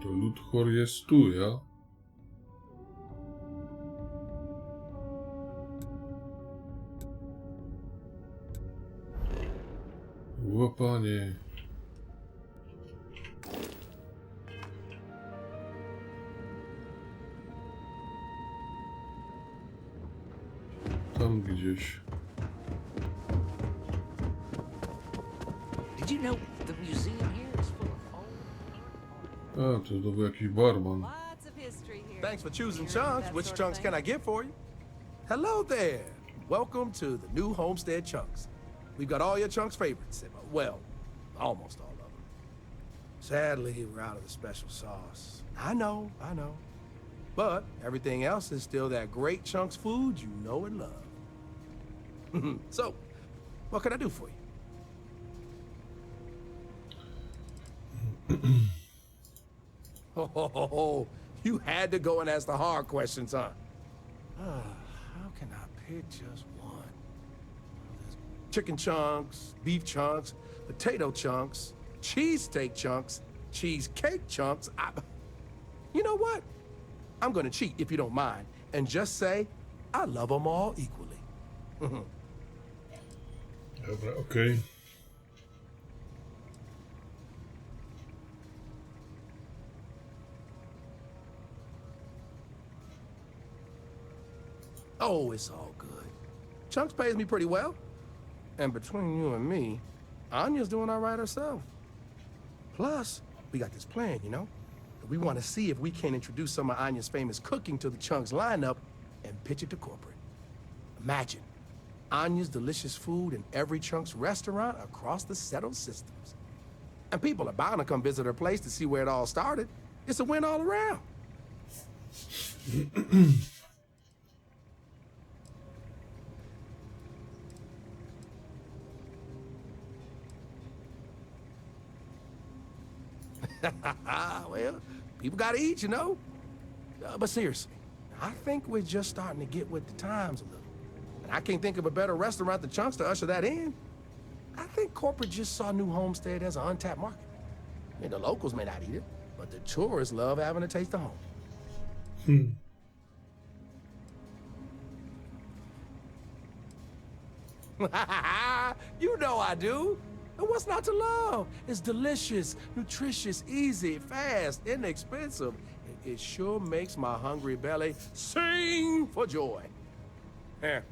To Ludhor jest tu, ja? Łapanie. Tam gdzieś. Did you know the museum here is full of old... A, to znowu jakiś barman. Thanks for choosing chunks. Which chunks can I get for you? Hello there. Welcome to the new Homestead Chunks. We've got all your chunks' favorites. Well, almost all of them. Sadly, we're out of the special sauce. I know. But everything else is still that great chunks food you know and love. So, what can I do for you? Oh, you had to go and ask the hard questions, huh? How can I pick just one? There's chicken chunks, beef chunks, potato chunks, cheesesteak chunks, cheesecake chunks. You know what? I'm gonna cheat if you don't mind, and just say I love them all equally. Okay. Oh, it's all good. Chunks pays me pretty well. And between you and me, Anya's doing all right herself. Plus, we got this plan, you know? We want to see if we can introduce some of Anya's famous cooking to the Chunks lineup and pitch it to corporate. Imagine Anya's delicious food in every Chunks restaurant across the settled systems. And people are bound to come visit her place to see where it all started. It's a win all around. Well, people gotta eat, you know? But seriously, I think we're just starting to get with the times a little. And I can't think of a better restaurant than Chunks to usher that in. I think corporate just saw New Homestead as an untapped market. I mean, the locals may not eat it, but the tourists love having a taste of home. You know I do. And what's not to love? It's delicious, nutritious, easy, fast, inexpensive. It sure makes my hungry belly sing for joy. Yeah.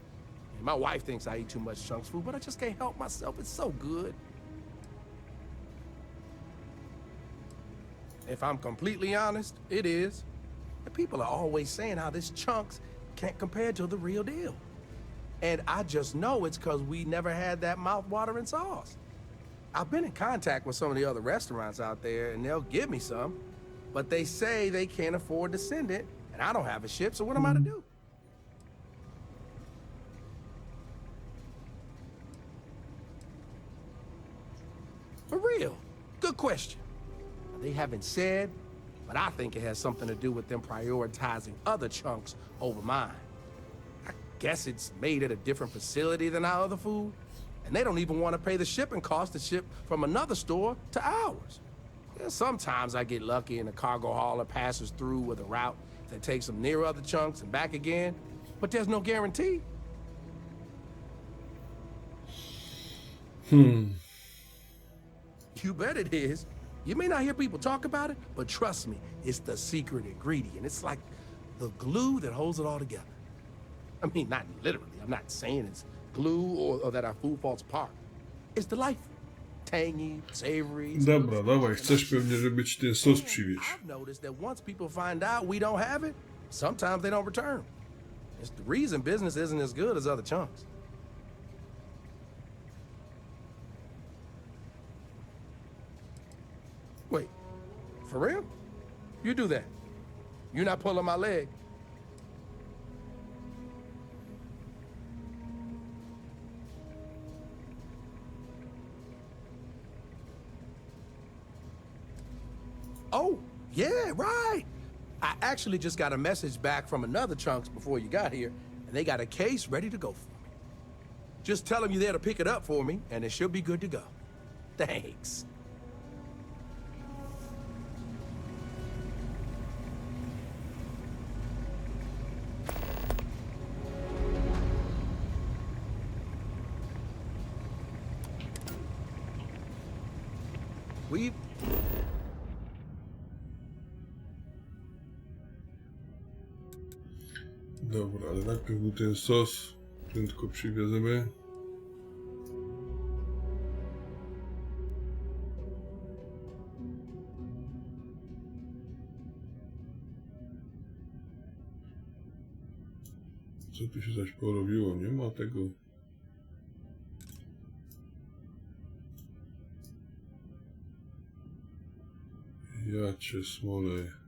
My wife thinks I eat too much Chunks food, but I just can't help myself. It's so good. If I'm completely honest, it is. And people are always saying how this Chunks can't compare to the real deal. And I just know it's because we never had that mouth-watering sauce. I've been in contact with some of the other restaurants out there, and they'll give me some. But they say they can't afford to send it, and I don't have a ship, so what am I to do? For real, good question. They haven't said, but I think it has something to do with them prioritizing other Chunks over mine. I guess it's made at a different facility than our other food, and they don't even want to pay the shipping cost to ship from another store to ours. Yeah, sometimes I get lucky and a cargo hauler passes through with a route that takes them near other Chunks and back again, but there's no guarantee. You bet it is. You may not hear people talk about it, but trust me, it's the secret ingredient. It's like the glue that holds it all together. I mean, not literally. I'm not saying it's glue or that our food falls apart. It's delightful. Tangy, savory. Dobra, dawaj, chcesz pewnie, żeby ci ten sos przywieźć. I've noticed that once people find out we don't have it, sometimes they don't return. It's the reason business isn't as good as other Chunks. Wait, for real? You do that. You're not pulling my leg. Oh, yeah, right. I actually just got a message back from another Chunks before you got here, and they got a case ready to go for me. Just tell them you're there to pick it up for me, and it should be good to go. Thanks. Dobra, ale najpierw był ten sos. Prędko przywiozemy. Co tu się zaś porobiło? Nie ma tego. Ja cię smolę.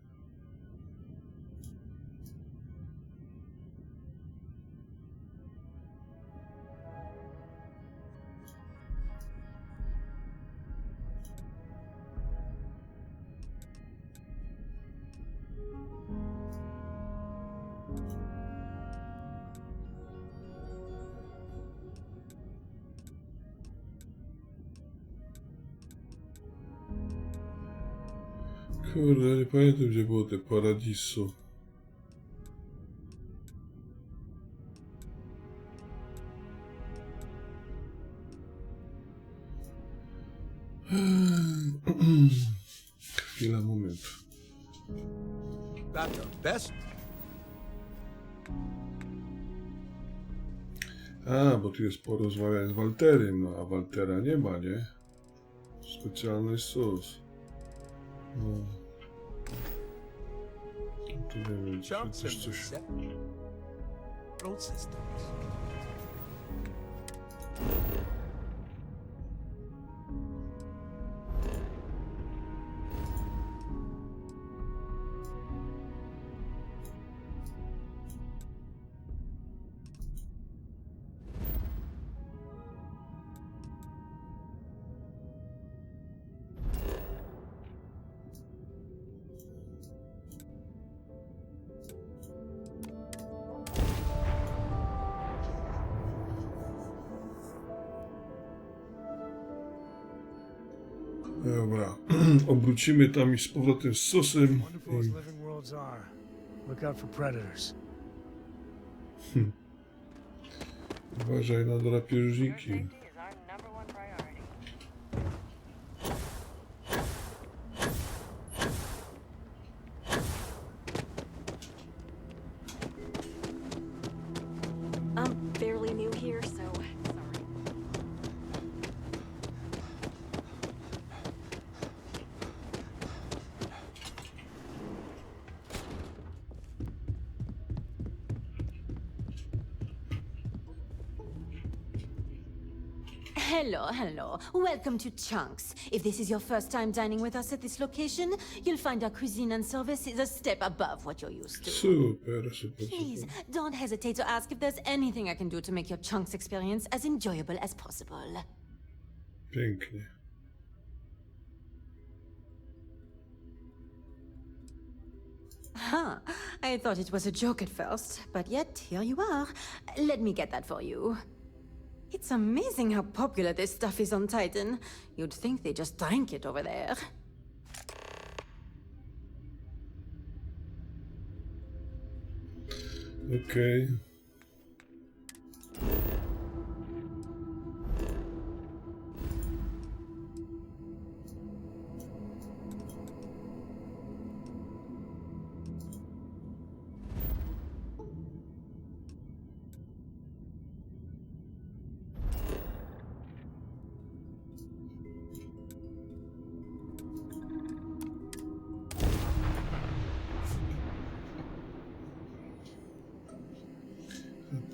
Kurde, nie pamiętam, gdzie było te paradiso. Chwila, moment. Got the best. A, bo tu jest porozmawiać z Walterem, a Waltera nie ma, nie? Specjalny sos. No. Tu nie wiem, czy też coś... Dobra, obrócimy tam i z powrotem z sosem. Wonderful as living worlds are. Look out for predators. Uważaj na drapieżniki. I'm fairly new here, so sorry. Hello, hello. Welcome to Chunks. If this is your first time dining with us at this location, you'll find our cuisine and service is a step above what you're used to. Super, super, Please, super. don't hesitate to ask if there's anything I can do to make your Chunks experience as enjoyable as possible. Pięknie. Huh. I thought it was a joke at first, but yet here you are. Let me get that for you. It's amazing how popular this stuff is on Titan. You'd think they just drank it over there. Okay.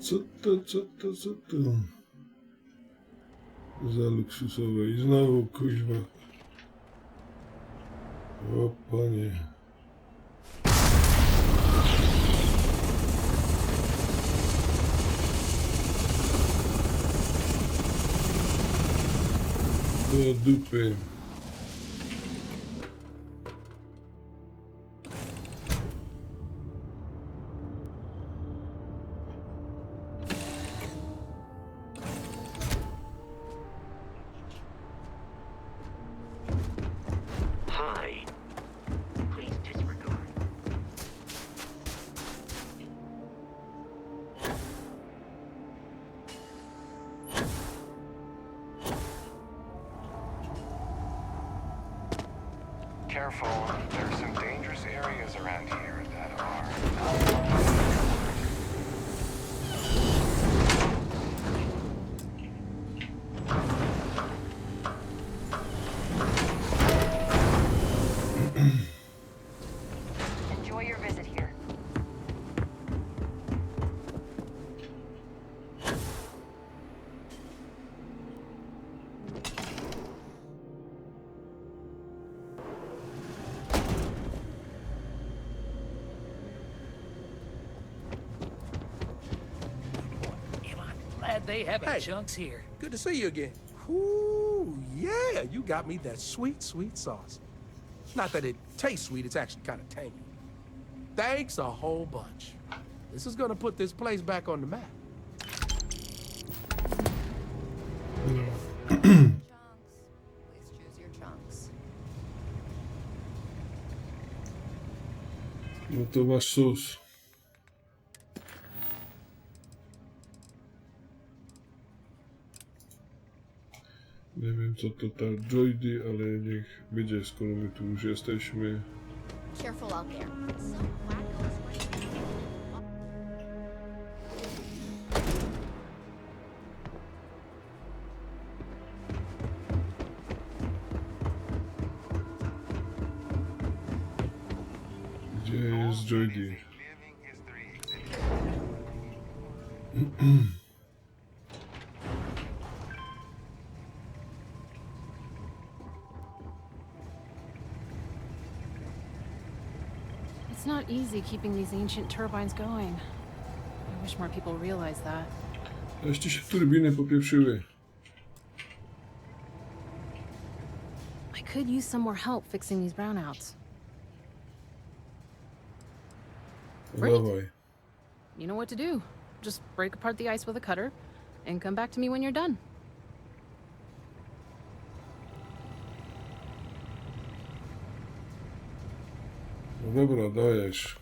Co to za luksusowe i znowu kuźwa. O panie. Do dupy. Hi. Please disregard. Careful, there are some dangerous areas around here that are... Enjoy your visit here. Glad they have Hey. Chunks here. Good to see you again. Ooh, yeah, you got me that sweet, sweet sauce. Not that it tastes sweet, it's actually kind of tangy. Thanks a whole bunch. This is gonna put this place back on the map. Please choose your chunks. No to masz sos. Nie wiem co to ta Joydy, ale niech będzie, skoro my tu już jesteśmy. Careful out there. Gdzie jest Joydy? It's not easy keeping these ancient turbines going. I wish more people realized that. Aście się turbiny popieprzyły. I could use some more help fixing these brownouts. Dawaj. You know what to do. Just break apart the ice with a cutter and come back to me when you're done. No dobra, dajesz.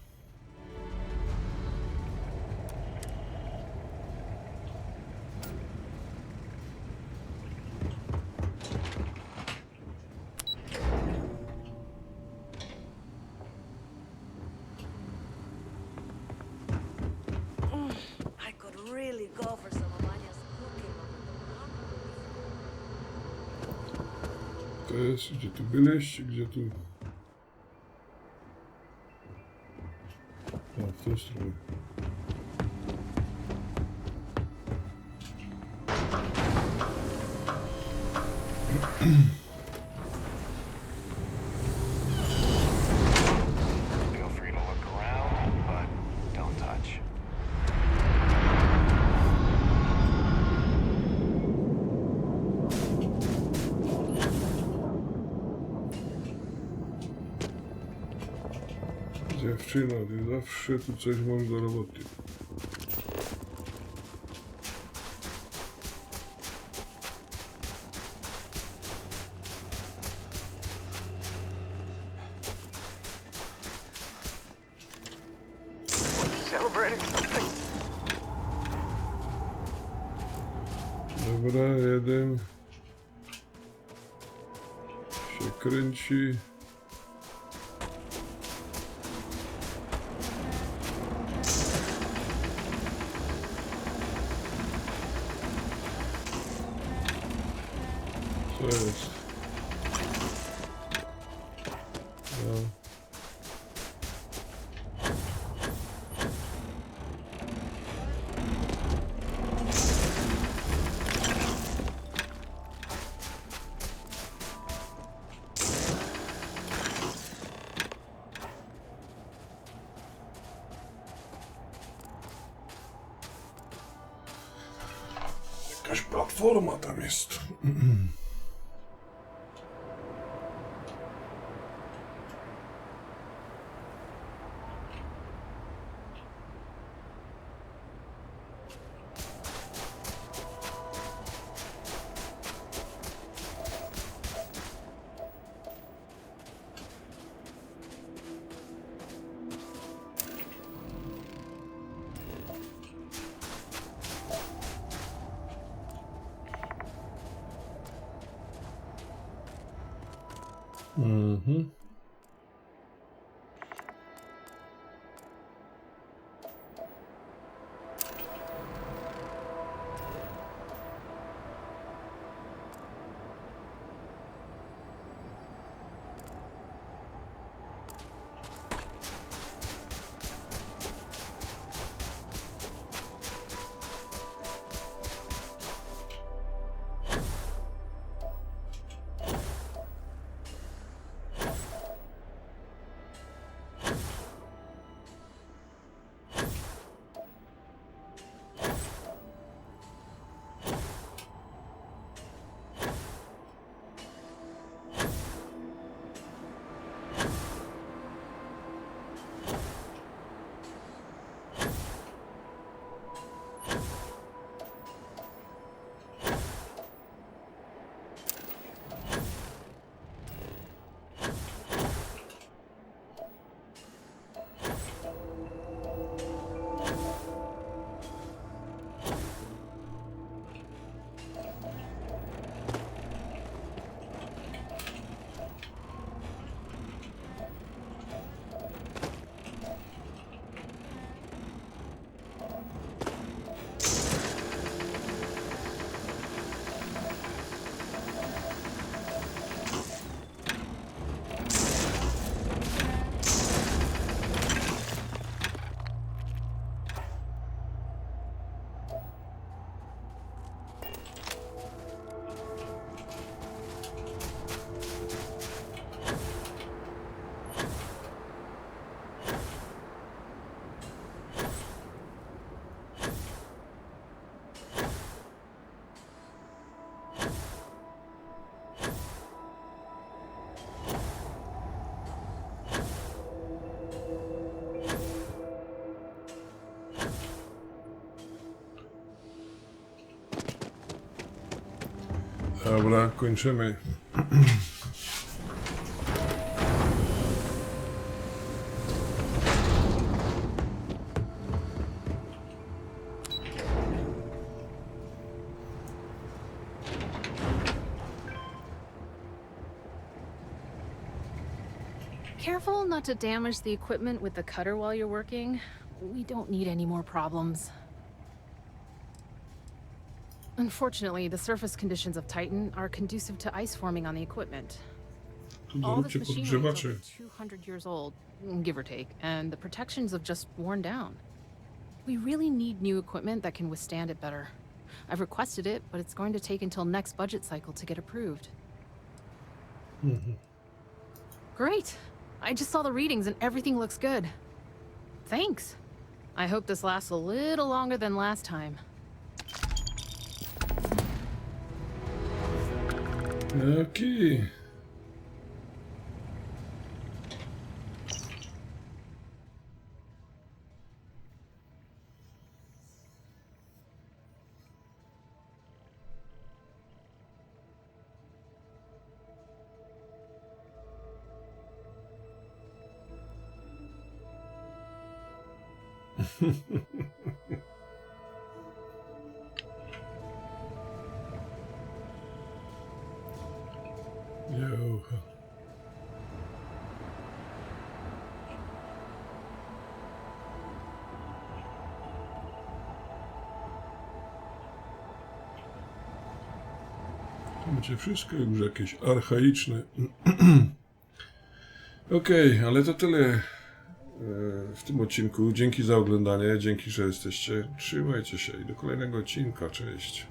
I could really go for some of Anya's cooking. To jest, gdzie tu byliście, gdzie tu... A, w tą stronę. Feel free to look around, but don't touch. Dziewczyna, ty zawsze tu coś masz do roboty. Celebrating something? Dobra, jeden się kręci. Co jest? No. Jakaś platforma tam jest. Mhm. Dobra, kończymy. Careful not to damage the equipment with the cutter while you're working. We don't need any more problems. Unfortunately, the surface conditions of Titan are conducive to ice forming on the equipment. All this machinery is over 200 years old, give or take, and the protections have just worn down. We really need new equipment that can withstand it better. I've requested it, but it's going to take until next budget cycle to get approved. Great! I just saw the readings and everything looks good. Thanks. I hope this lasts a little longer than last time. Okay. Yo. To będzie wszystko już jakieś archaiczne. Okej, ale to tyle w tym odcinku. Dzięki za oglądanie, dzięki, że jesteście. Trzymajcie się i do kolejnego odcinka. Cześć.